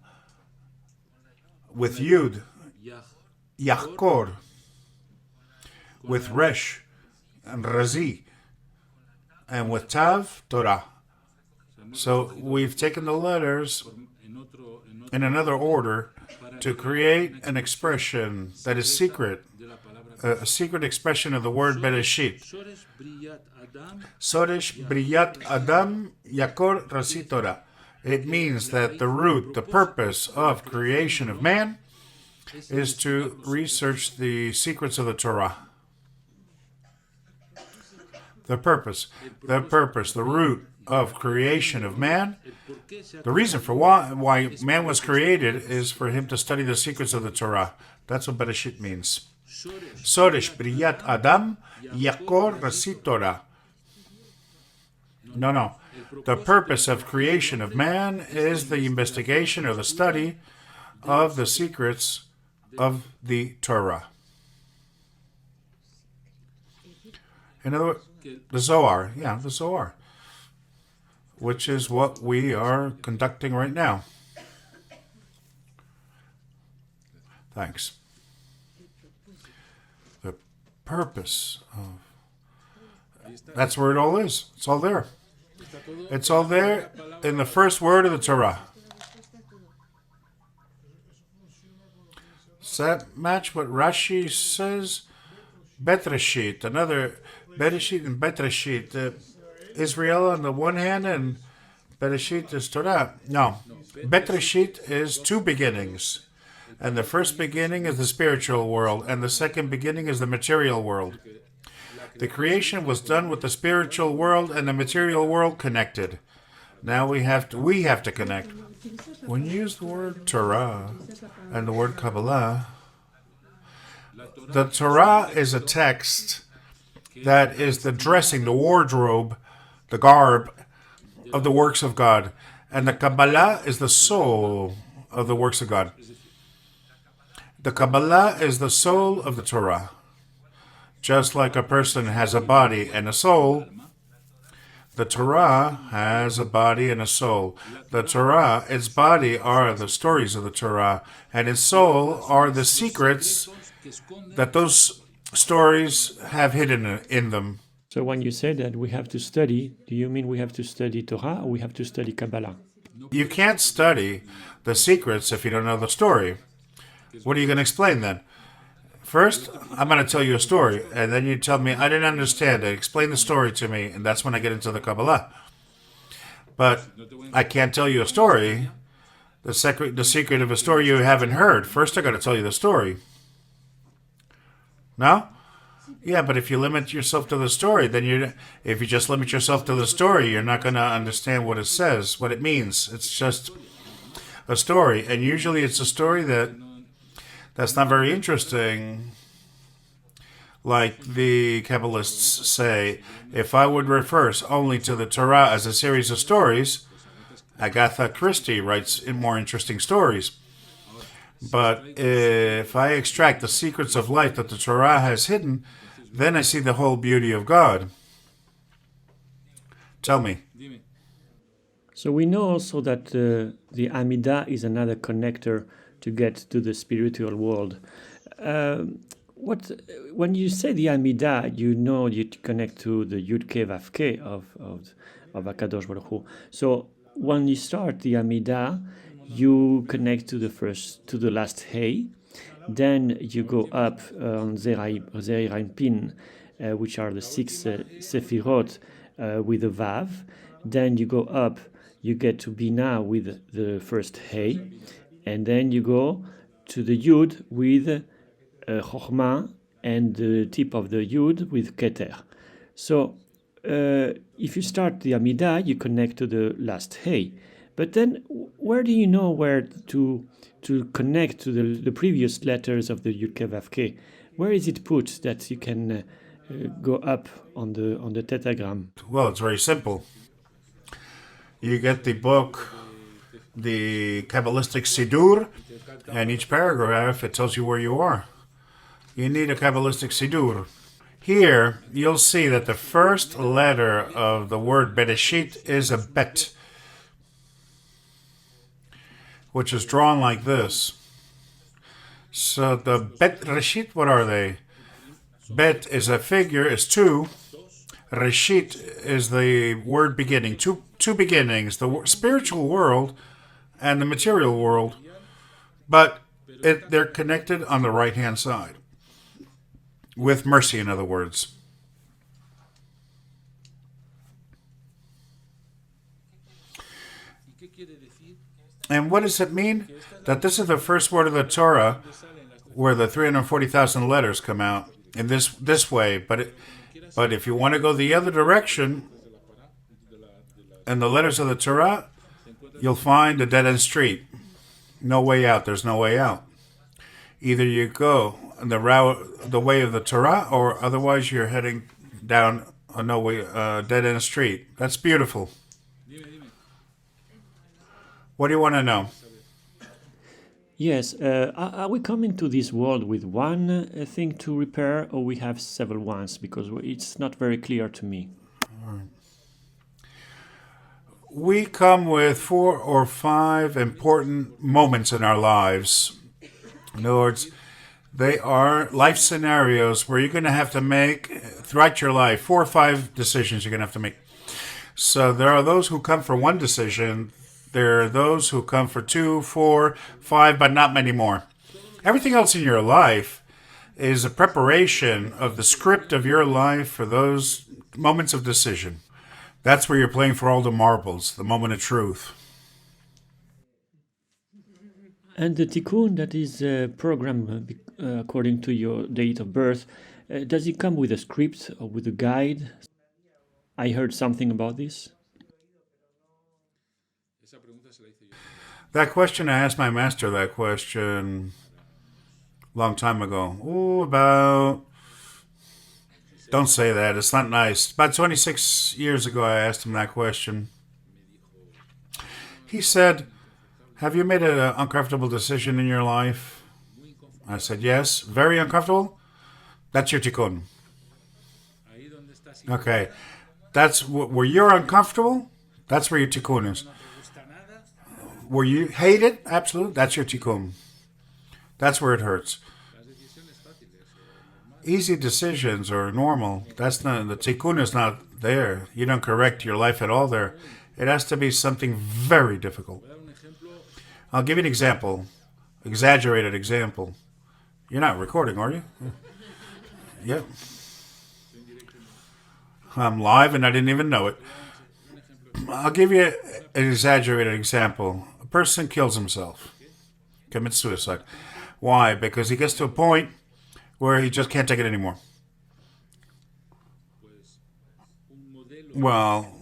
With Yud, Yachkor. With Resh, and Razi. And with Tav, Torah. So we've taken the letters in another order to create an expression that is secret, a secret expression of the word Bereshit. Soresh Briyat Adam Yakor Razi Torah. It means that the root, the purpose of creation of man is to research the secrets of the Torah. The purpose, the root of creation of man, the reason for why man was created is for him to study the secrets of the Torah. That's what Bereshit means. Soresh Briyat Adam Yakor Razi Torah. No. The purpose of creation of man is the investigation or the study of the secrets of the Torah. In other words, the Zohar, the Zohar, which is what we are conducting right now. Thanks. The purpose of... That's where it all is. It's all there. It's all there in the first word of the Torah. Does that match what Rashi says? Bereshit, another Bereshit and Bereshit. Israel on the one hand and Bereshit is Torah. No, Bereshit is two beginnings. And the first beginning is the spiritual world, and the second beginning is the material world. The creation was done with the spiritual world and the material world connected. Now we have to connect. When you use the word Torah and the word Kabbalah, the Torah is a text that is the dressing, the wardrobe, the garb of the works of God. And the Kabbalah is the soul of the works of God. The Kabbalah is the soul of the Torah. Just like a person has a body and a soul, the Torah has a body and a soul. The Torah, its body are the stories of the Torah, and its soul are the secrets that those stories have hidden in them. So when you say that we have to study, do you mean we have to study Torah or we have to study Kabbalah? You can't study the secrets if you don't know the story. What are you going to explain then? First, I'm going to tell you a story, and then you tell me, I didn't understand it. Explain the story to me, and that's when I get into the Kabbalah. But I can't tell you a story, the secret of a story you haven't heard. First, I got to tell you the story. No? Yeah, but if you limit yourself to the story, then if you just limit yourself to the story, you're not going to understand what it says, what it means. It's just a story. And usually it's a story that's not very interesting. Like the Kabbalists say, if I would refer only to the Torah as a series of stories, Agatha Christie writes more interesting stories. But if I extract the secrets of life that the Torah has hidden, then I see the whole beauty of God. Tell me. So we know also that the Amidah is another connector to get to the spiritual world. When you say the Amidah, you know you connect to the Yud Ke Vav Ke of Hakadosh Baruch Hu. So when you start the Amidah, you connect to the last Hey, then you go up on Zeir Pin, which are the six Sefirot with a Vav. Then you go up, you get to Bina with the first Hey, and then you go to the Yud with Chochmah and the tip of the Yud with Keter. So if you start the Amidah, you connect to the last Hey. But then where do you know where to connect to the previous letters of the Yud Ke Vav Ke? Where is it put that you can go up on the tetragram? Well, it's very simple. You get the book, the Kabbalistic Siddur, and each paragraph, it tells you where you are. You need a Kabbalistic Siddur. Here, you'll see that the first letter of the word Bereshit is a bet, which is drawn like this. So the bet Reshit, what are they? Bet is a figure, is two. Reshit is the word beginning, two beginnings, the spiritual world and the material world. But they're connected on the right-hand side. With mercy, in other words. And what does it mean? That this is the first word of the Torah where the 340,000 letters come out in this way. But if you want to go the other direction, in the letters of the Torah, you'll find a dead-end street. No way out. There's no way out. Either you go the way of the Torah, or otherwise you're heading down a dead-end street. That's beautiful. What do you want to know? Yes, are we coming to this world with one thing to repair, or we have several ones? Because it's not very clear to me. We come with 4 or 5 important moments in our lives. In other words, they are life scenarios where you're going to have to make, throughout your life, 4 or 5 decisions you're going to have to make. So there are those who come for one decision. There are those who come for 2, 4, 5, but not many more. Everything else in your life is a preparation of the script of your life for those moments of decision. That's where you're playing for all the marbles, the moment of truth. And the Tikkun that is programmed according to your date of birth, does it come with a script or with a guide? I heard something about this. That question, I asked my master that question a long time ago. Don't say that, it's not nice. About 26 years ago, I asked him that question. He said, have you made an uncomfortable decision in your life? I said, yes. Very uncomfortable? That's your tikkun. Okay. That's where you're uncomfortable? That's where your tikkun is. Where you hate it? Absolutely. That's your tikkun. That's where it hurts. Easy decisions are normal. That's not, the tikkun is not there. You don't correct your life at all there. It has to be something very difficult. I'll give you an example. Exaggerated example. You're not recording, are you? Yep. I'm live and I didn't even know it. I'll give you an exaggerated example. A person kills himself, commits suicide. Why? Because he gets to a point where he just can't take it anymore. Well,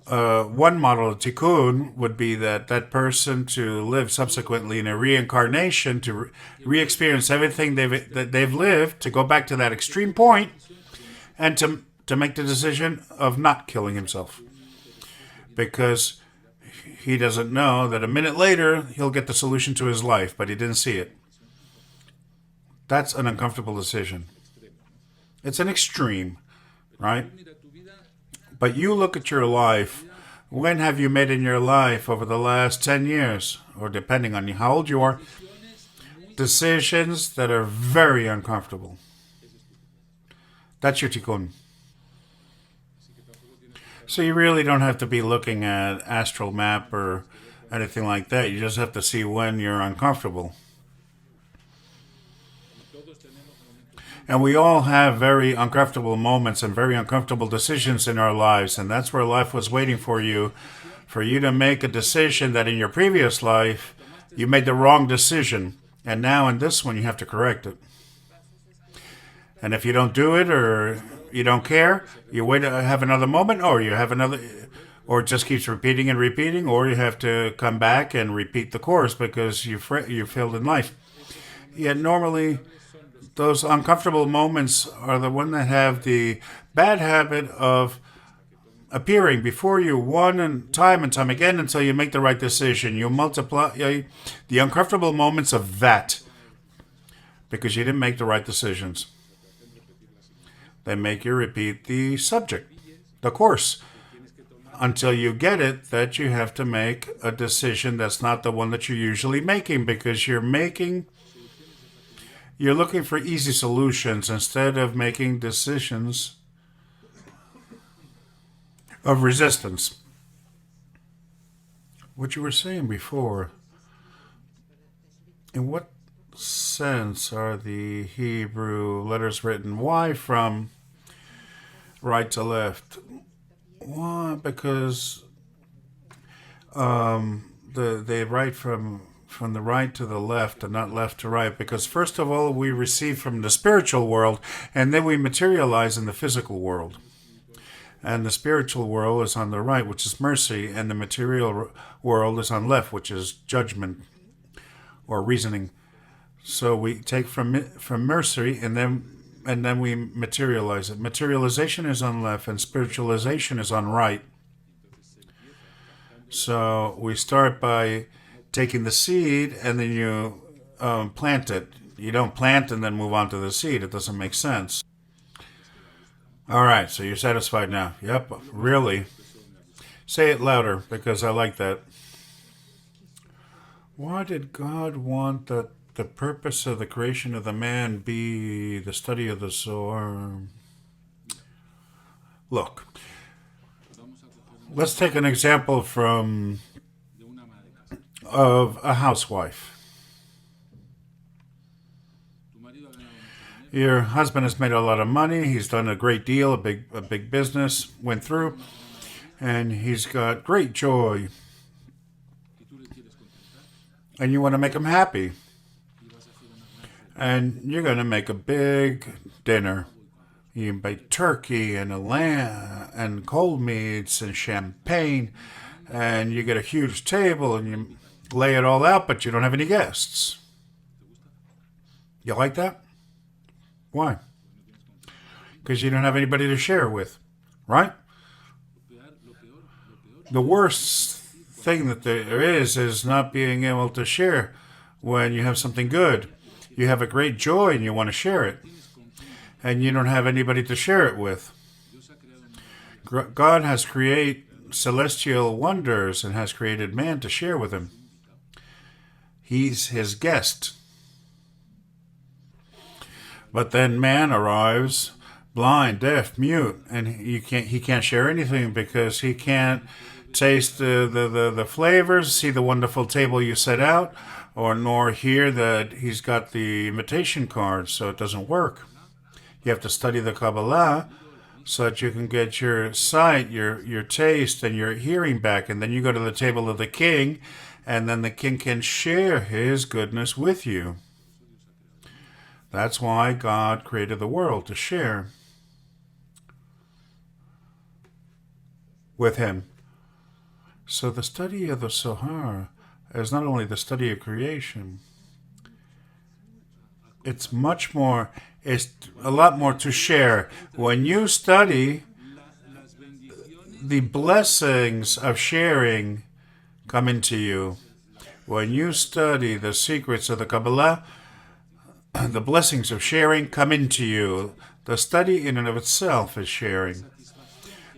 one model of Tikkun would be that person to live subsequently in a reincarnation to re-experience everything that they've lived, to go back to that extreme point, and to make the decision of not killing himself. Because he doesn't know that a minute later he'll get the solution to his life, but he didn't see it. That's an uncomfortable decision. It's an extreme, right? But you look at your life. When have you made in your life over the last 10 years, or depending on how old you are, decisions that are very uncomfortable? That's your tikkun. So you really don't have to be looking at astral map or anything like that. You just have to see when you're uncomfortable. And we all have very uncomfortable moments and very uncomfortable decisions in our lives. And that's where life was waiting for you to make a decision that in your previous life, you made the wrong decision. And now in this one, you have to correct it. And if you don't do it or you don't care, you wait to have another moment, or you have another, or it just keeps repeating and repeating, or you have to come back and repeat the course because you failed in life. Yet normally, those uncomfortable moments are the one that have the bad habit of appearing before you and time again until you make the right decision. You multiply the uncomfortable moments of that because you didn't make the right decisions. They make you repeat the subject, the course, until you get it that you have to make a decision that's not the one that you're usually making because you're looking for easy solutions instead of making decisions of resistance. What you were saying before, in what sense are the Hebrew letters written? Why from right to left? Why? Because they write from the right to the left and not left to right. Because first of all, we receive from the spiritual world, and then we materialize in the physical world. And the spiritual world is on the right, which is mercy, and the material world is on left, which is judgment or reasoning. So we take from mercy, and then we materialize it. Materialization is on left, and spiritualization is on right. So we start by taking the seed, and then you plant it. You don't plant and then move on to the seed. It doesn't make sense. All right, so you're satisfied now. Yep, really. Say it louder, because I like that. Why did God want that the purpose of the creation of the man be the study of the Zohar? Look, let's take an example of a housewife. Your husband has made a lot of money. He's done a great deal, a big business, went through, and he's got great joy. And you want to make him happy. And you're going to make a big dinner. You make turkey and a lamb and cold meats and champagne. And you get a huge table and you lay it all out, but you don't have any guests. You like that? Why? Because you don't have anybody to share with, right? The worst thing that there is not being able to share when you have something good. You have a great joy and you want to share it, and you don't have anybody to share it with. God has created celestial wonders and has created man to share with him. He's his guest. But then man arrives blind, deaf, mute, and he can't share anything because he can't taste the flavors, see the wonderful table you set out, nor hear that he's got the invitation card, so it doesn't work. You have to study the Kabbalah so that you can get your sight, your taste, and your hearing back, and then you go to the table of the king, and then the king can share his goodness with you. That's why God created the world, to share with Him. So the study of the Zohar is not only the study of creation, it's a lot more to share. When you study, the blessings of sharing come into you. When you study the secrets of the Kabbalah, the blessings of sharing come into you. The study in and of itself is sharing.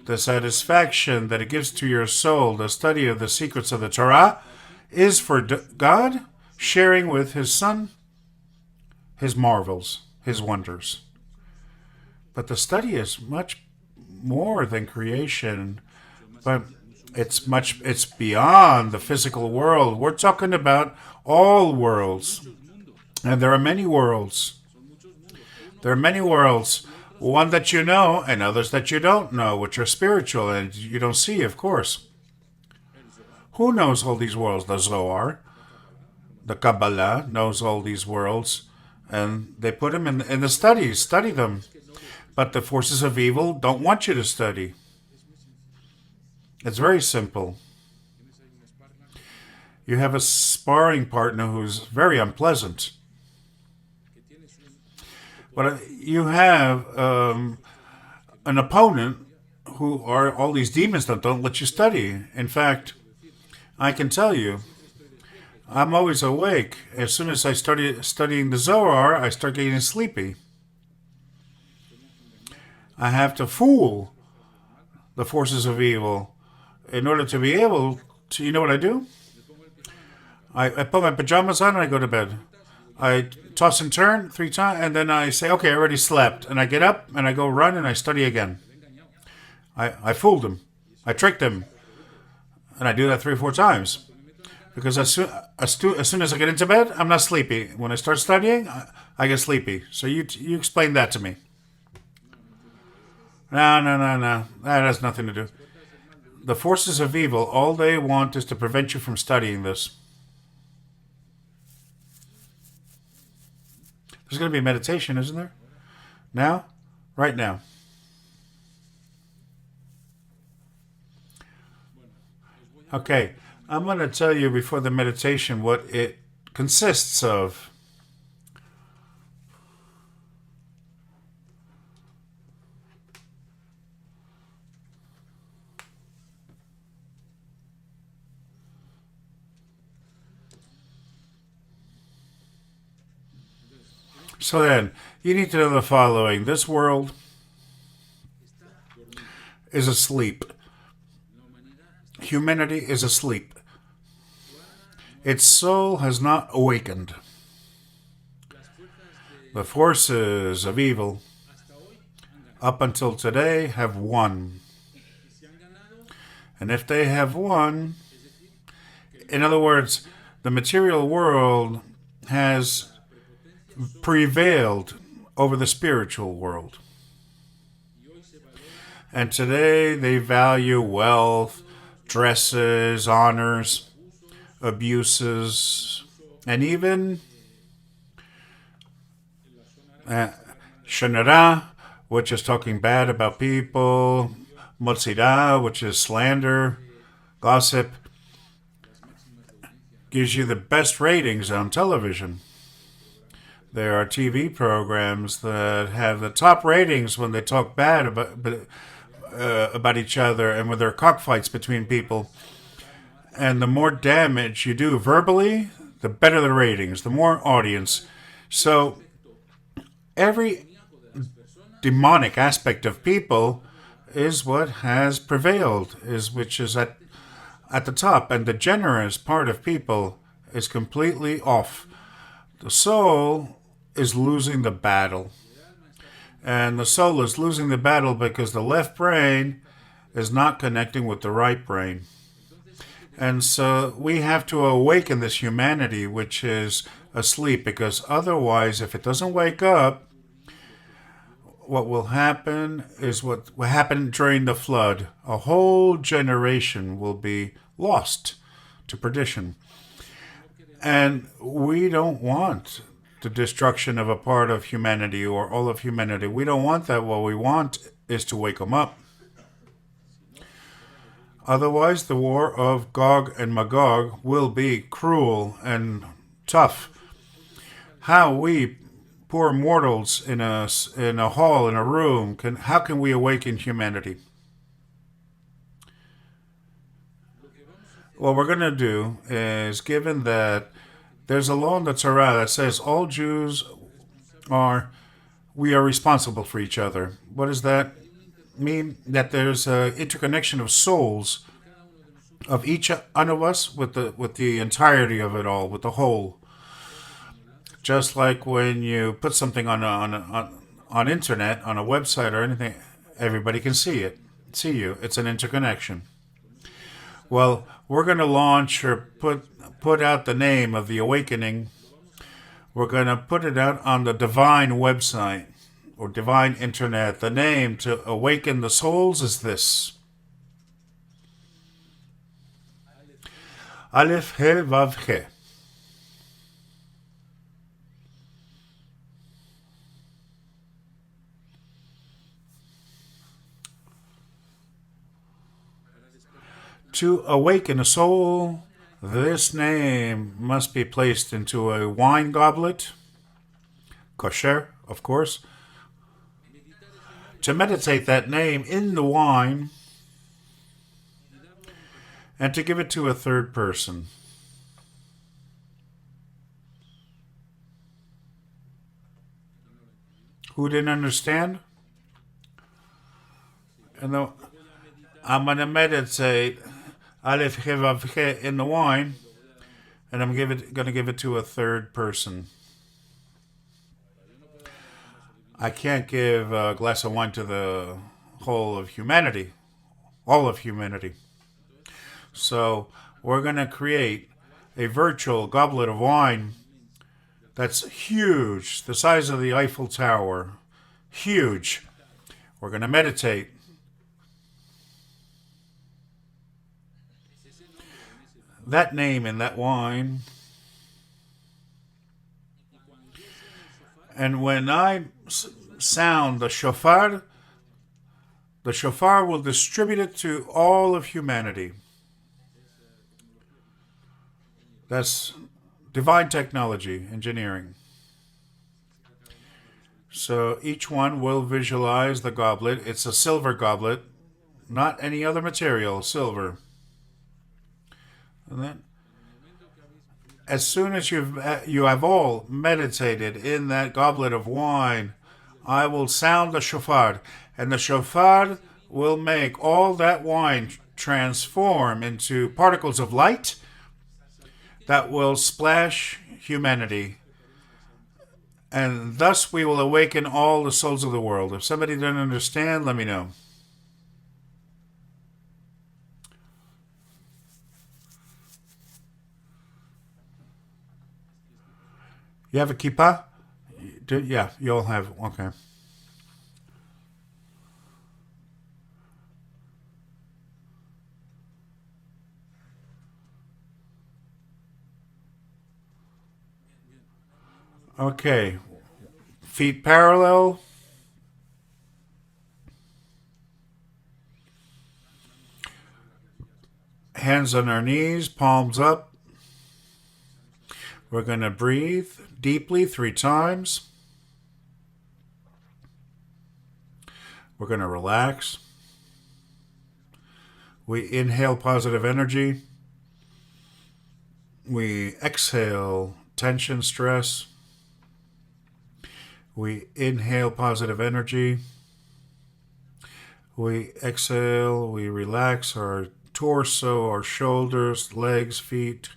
The satisfaction that it gives to your soul, the study of the secrets of the Torah, is for God sharing with His Son His marvels, His wonders. But the study is much more than creation, but it's beyond the physical world. We're talking about all worlds. And there are many worlds. There are many worlds, one that you know and others that you don't know, which are spiritual and you don't see, of course. Who knows all these worlds? The Zohar, the Kabbalah knows all these worlds, and they put them in the studies, study them. But the forces of evil don't want you to study. It's very simple. You have a sparring partner who's very unpleasant. But you have an opponent who are all these demons that don't let you study. In fact, I can tell you, I'm always awake. As soon as I started studying the Zohar, I start getting sleepy. I have to fool the forces of evil in order to be able to, you know what I do? I put my pajamas on and I go to bed. I toss and turn 3 times, and then I say, okay, I already slept. And I get up and I go run and I study again. I fooled him. I tricked him. And I do that 3 or 4 times. Because as soon as I get into bed, I'm not sleepy. When I start studying, I get sleepy. So you explain that to me. No. That has nothing to do. The forces of evil, all they want is to prevent you from studying this. There's going to be meditation, isn't there? Now? Right now. Okay, I'm going to tell you before the meditation what it consists of. So then, you need to know the following. This world is asleep. Humanity is asleep. Its soul has not awakened. The forces of evil, up until today, have won. And if they have won, in other words, the material world has prevailed over the spiritual world. And today they value wealth, dresses, honors, abuses, and even shanara, which is talking bad about people, motzira, which is slander, gossip, gives you the best ratings on television. There are TV programs that have the top ratings when they talk bad about each other and when there are cockfights between people. And the more damage you do verbally, the better the ratings, the more audience. So every demonic aspect of people is what has prevailed, which is at the top. And the generous part of people is completely off. The soul is losing the battle. And the soul is losing the battle because the left brain is not connecting with the right brain. And so we have to awaken this humanity which is asleep, because otherwise, if it doesn't wake up, what will happen is what happened during the flood. A whole generation will be lost to perdition. And we don't want the destruction of a part of humanity or all of humanity. We don't want that. What we want is to wake them up. Otherwise, the war of Gog and Magog will be cruel and tough. How we poor mortals in a hall, in a room, how can we awaken humanity? What we're going to do is, given that there's a law in the Torah that says all Jews we are responsible for each other. What does that mean? That there's an interconnection of souls of each one of us with the entirety of it all, with the whole. Just like when you put something on internet, on a website or anything, everybody can see you. It's an interconnection. Well, we're going to launch or put out the name of the awakening. We're going to put it out on the divine website or divine internet. The name to awaken the souls is this. Aleph He Vav He. To awaken a soul, this name must be placed into a wine goblet, kosher, of course. To meditate that name in the wine and to give it to a third person. Who didn't understand? And I'm going to meditate Aleph He Vav He in the wine, and I'm going to give it to a third person. I can't give a glass of wine to the whole of humanity, all of humanity. So we're going to create a virtual goblet of wine that's huge, the size of the Eiffel Tower, huge. We're going to meditate. That name in that wine. And when I sound the shofar will distribute it to all of humanity. That's divine technology, engineering. So each one will visualize the goblet. It's a silver goblet, not any other material, silver. And then, as soon as you have all meditated in that goblet of wine, I will sound the shofar, and the shofar will make all that wine transform into particles of light that will splash humanity. And thus we will awaken all the souls of the world. If somebody doesn't understand, let me know. You have a kippah? Yeah, you all have. Okay. Okay. Feet parallel. Hands on our knees, palms up. We're going to breathe deeply 3 times. We're going to relax. We inhale positive energy. We exhale tension, stress. We inhale positive energy. We exhale, we relax our torso, our shoulders, legs, feet.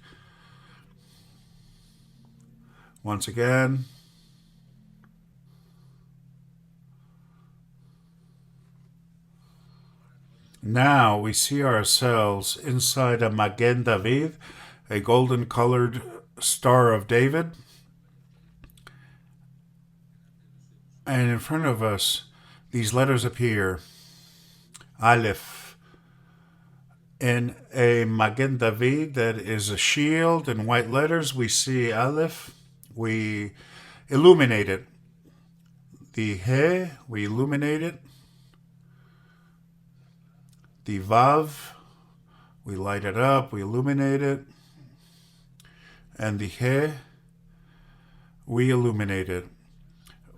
Once again. Now we see ourselves inside a Magen David, a golden colored Star of David. And in front of us, these letters appear. Aleph. In a Magen David that is a shield in white letters, we see Aleph. We illuminate it. The He, we illuminate it. The Vav, we light it up, we illuminate it. And the He, we illuminate it.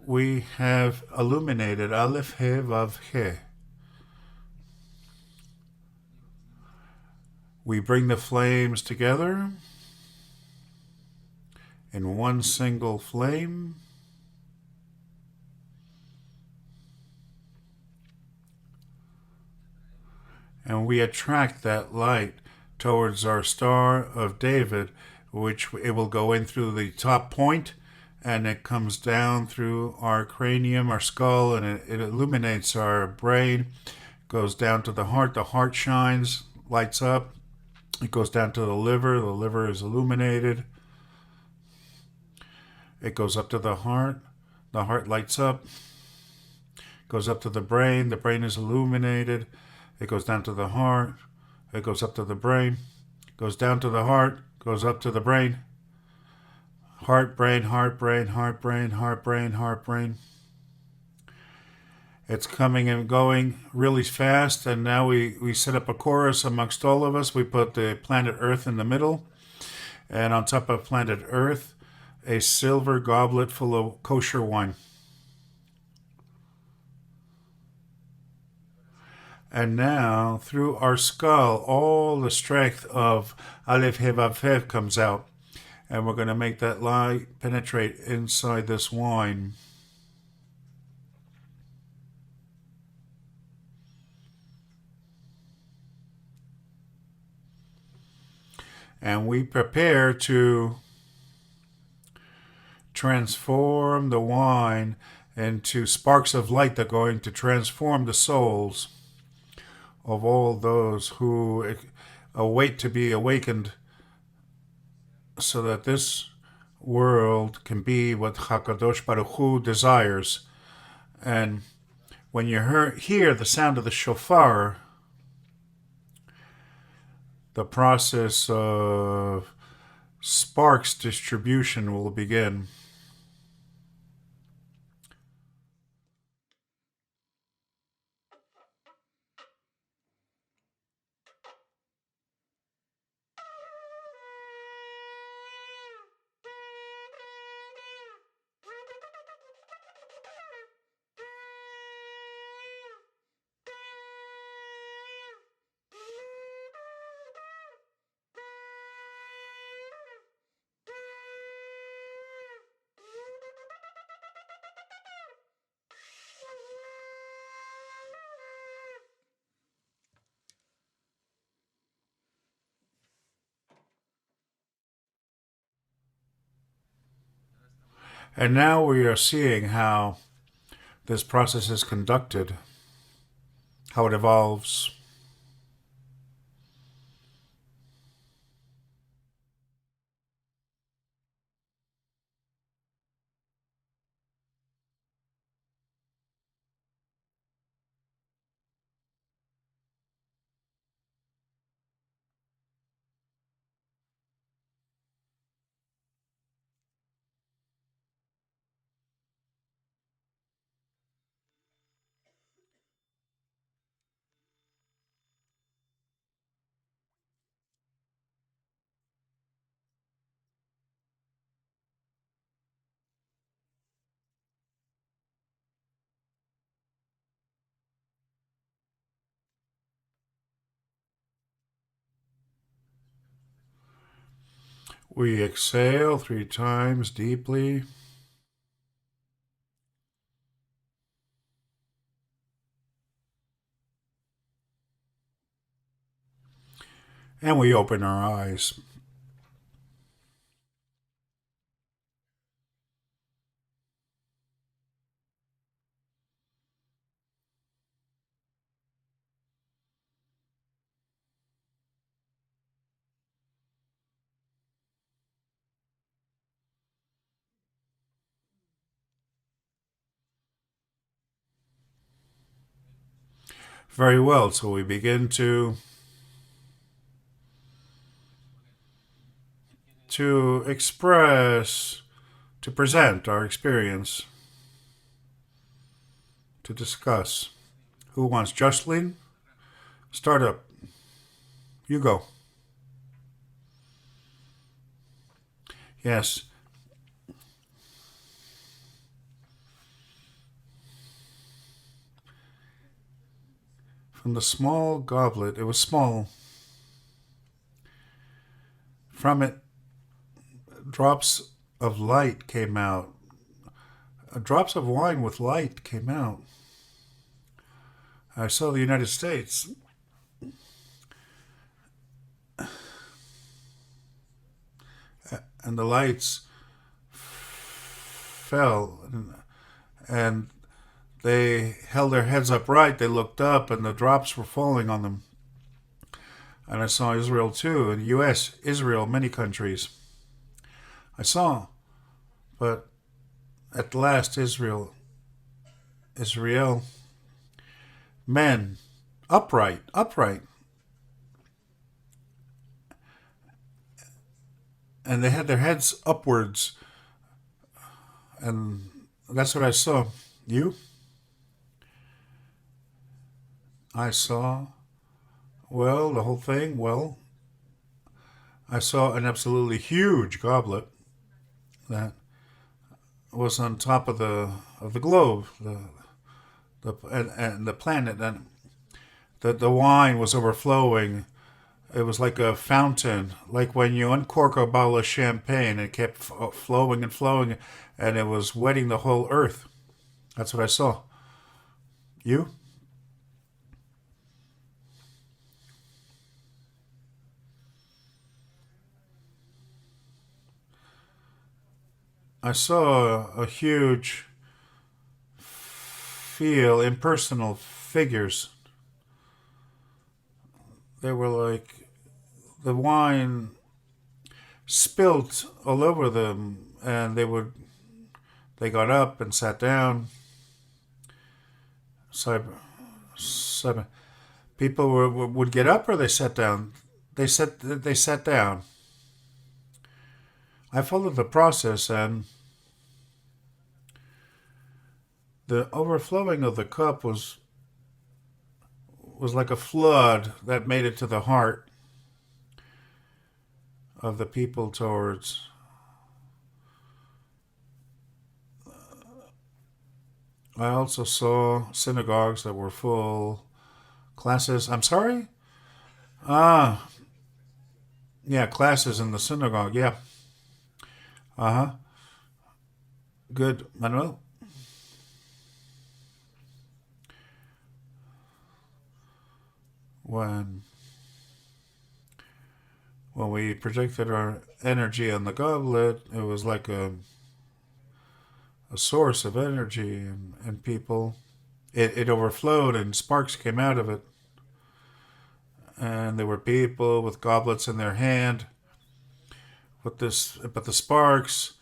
We have illuminated Aleph, He, Vav, He. We bring the flames together in one single flame. And we attract that light towards our Star of David, which it will go in through the top point, and it comes down through our cranium, our skull, and it illuminates our brain, goes down to the heart shines, lights up, it goes down to the liver is illuminated, it goes up to the heart lights up, goes up to the brain is illuminated, it goes down to the heart, it goes up to the brain, goes down to the heart, goes up to the brain. Heart, brain, heart, brain, heart, brain, heart, brain, heart, brain. It's coming and going really fast, and now we set up a chorus amongst all of us. We put the planet Earth in the middle, and on top of planet Earth, a silver goblet full of kosher wine. And now, through our skull, all the strength of Aleph, He, Vav, He comes out. And we're going to make that light penetrate inside this wine. And we prepare to transform the wine into sparks of light that are going to transform the souls of all those who await to be awakened, so that this world can be what HaKadosh Baruch Hu desires. And when you hear the sound of the shofar, the process of sparks distribution will begin. And now we are seeing how this process is conducted, how it evolves. We exhale 3 times deeply. And we open our eyes. Very well, so we begin to express to present our experience, to discuss. Who wants? Jocelyn? Start up. You go. Yes. From the small goblet, it was small. From it, drops of light came out. Drops of wine with light came out. I saw the United States. And the lights fell, and they held their heads upright. They looked up, and the drops were falling on them. And I saw Israel too, and U.S., Israel, many countries. I saw, but at last Israel, men, upright, and they had their heads upwards, and that's what I saw. You? I saw, well, the whole thing, well, I saw an absolutely huge goblet that was on top of the globe, and the planet, and the wine was overflowing. It was like a fountain, like when you uncork a bottle of champagne, it kept flowing and flowing, and it was wetting the whole earth. That's what I saw. You? I saw a huge impersonal figures. They were like the wine spilt all over them, and they got up and sat down. People would get up or they sat down. They sat down. I followed the process, and the overflowing of the cup was like a flood that made it to the heart of the people towards I also saw synagogues that were full, classes. I'm sorry? Yeah, classes in the synagogue, yeah. Uh-huh. Good, Manuel? When we projected our energy on the goblet, it was like a source of energy, and people, it overflowed and sparks came out of it. And there were people with goblets in their hand but the sparks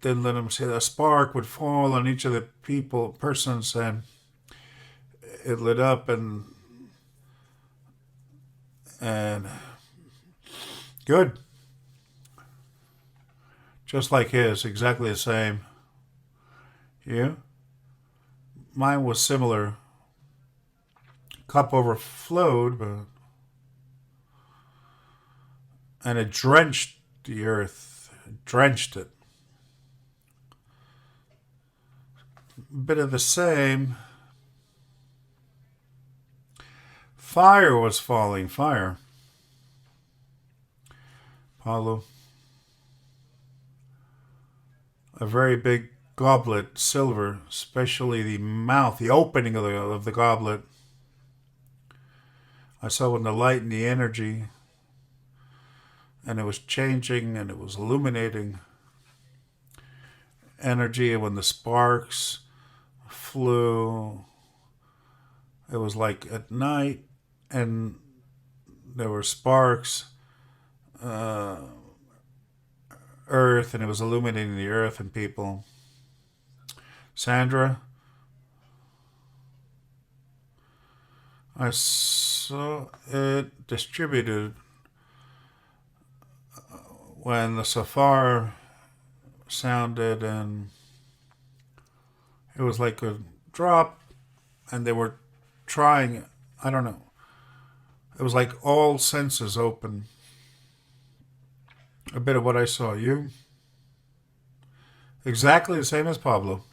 didn't let them see. A spark would fall on each of the persons, and it lit up, and good. Just like his, exactly the same. You? Mine was similar. Cup overflowed, and it drenched the earth. It drenched it. Bit of the same. Fire was falling. Fire. Paulo. A very big goblet, silver, especially the mouth, the opening of the goblet. I saw when the light and the energy, and it was changing and it was illuminating. Energy, and when the sparks flew, it was like at night, and there were sparks, earth, and it was illuminating the earth and people. Sandra, I saw it distributed when the Safar sounded, and it was like a drop, and they were trying, I don't know. It was like all senses open. A bit of what I saw. You? Exactly the same as Pablo.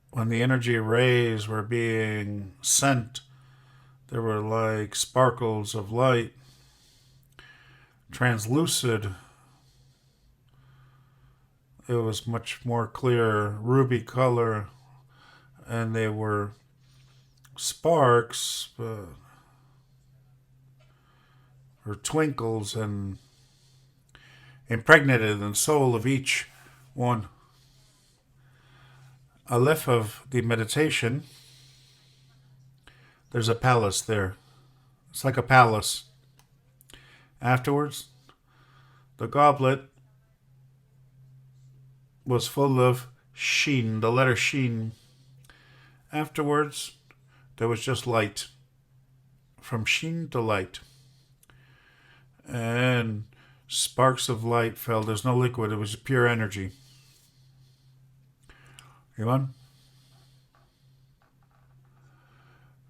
When the energy rays were being sent, there were like sparkles of light, translucid. It was much more clear, ruby color, and they were sparks or twinkles and impregnated in the soul of each one. Aleph of the meditation, there's a palace there. It's like a palace. Afterwards, the goblet was full of sheen, the letter sheen. Afterwards, there was just light. From sheen to light. And sparks of light fell. There's no liquid. It was pure energy. You on?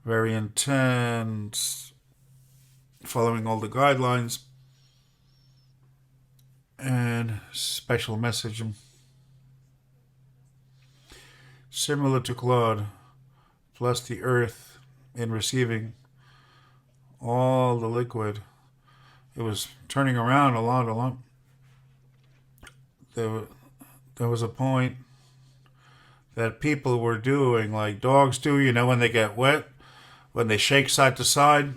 Very intense. Following all the guidelines. And special message. Similar to Claude. Plus the earth in receiving all the liquid. It was turning around a lot. There was a point that people were doing like dogs do, when they get wet, when they shake side to side.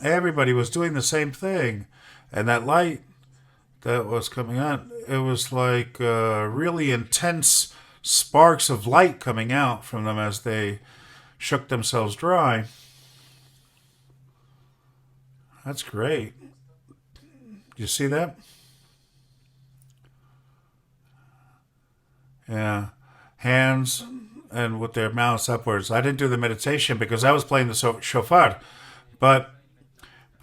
Everybody was doing the same thing. And that light that was coming out, it was like really intense sparks of light coming out from them as they shook themselves dry. That's great. You see that? Yeah. Hands and with their mouths upwards. I didn't do the meditation because I was playing the shofar. But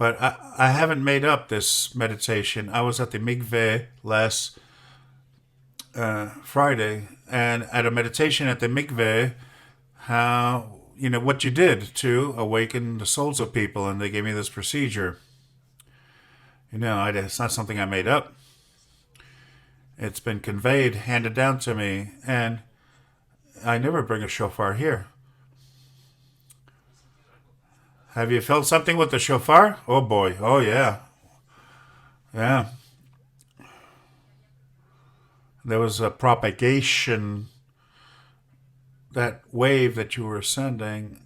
I haven't made up this meditation. I was at the mikveh last Friday, and at a meditation at the mikveh, how, what you did to awaken the souls of people, and they gave me this procedure. It's not something I made up. It's been conveyed, handed down to me, and I never bring a shofar here. Have you felt something with the shofar? Oh boy, oh yeah. Yeah. There was a propagation. That wave that you were sending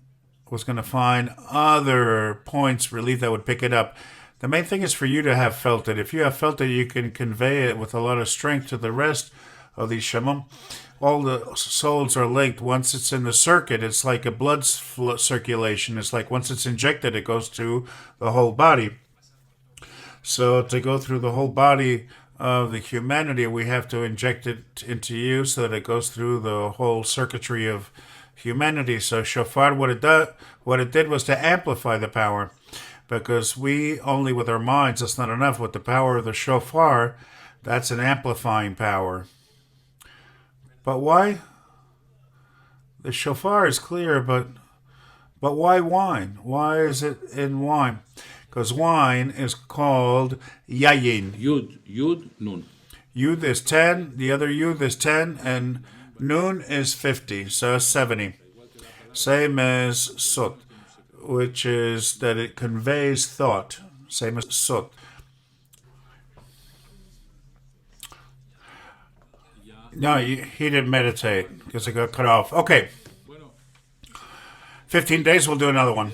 was going to find other points relief that would pick it up. The main thing is for you to have felt it. If you have felt it, you can convey it with a lot of strength to the rest of these shamam. All the souls are linked. Once it's in the circuit, it's like a blood circulation. It's like once it's injected, it goes to the whole body. So to go through the whole body of the humanity, we have to inject it into you so that it goes through the whole circuitry of humanity. So shofar, what it did was to amplify the power, because we only with our minds, that's not enough. With the power of the shofar, that's an amplifying power. But why? The shofar is clear, but why wine? Why is it in wine? Because wine is called yayin. Yud, Nun. Yud is 10, the other Yud is 10, and Nun is 50, so 70. Same as Sut, which is that it conveys thought. Same as Sut. No, he didn't meditate because it got cut off. Okay. 15 days, we'll do another one.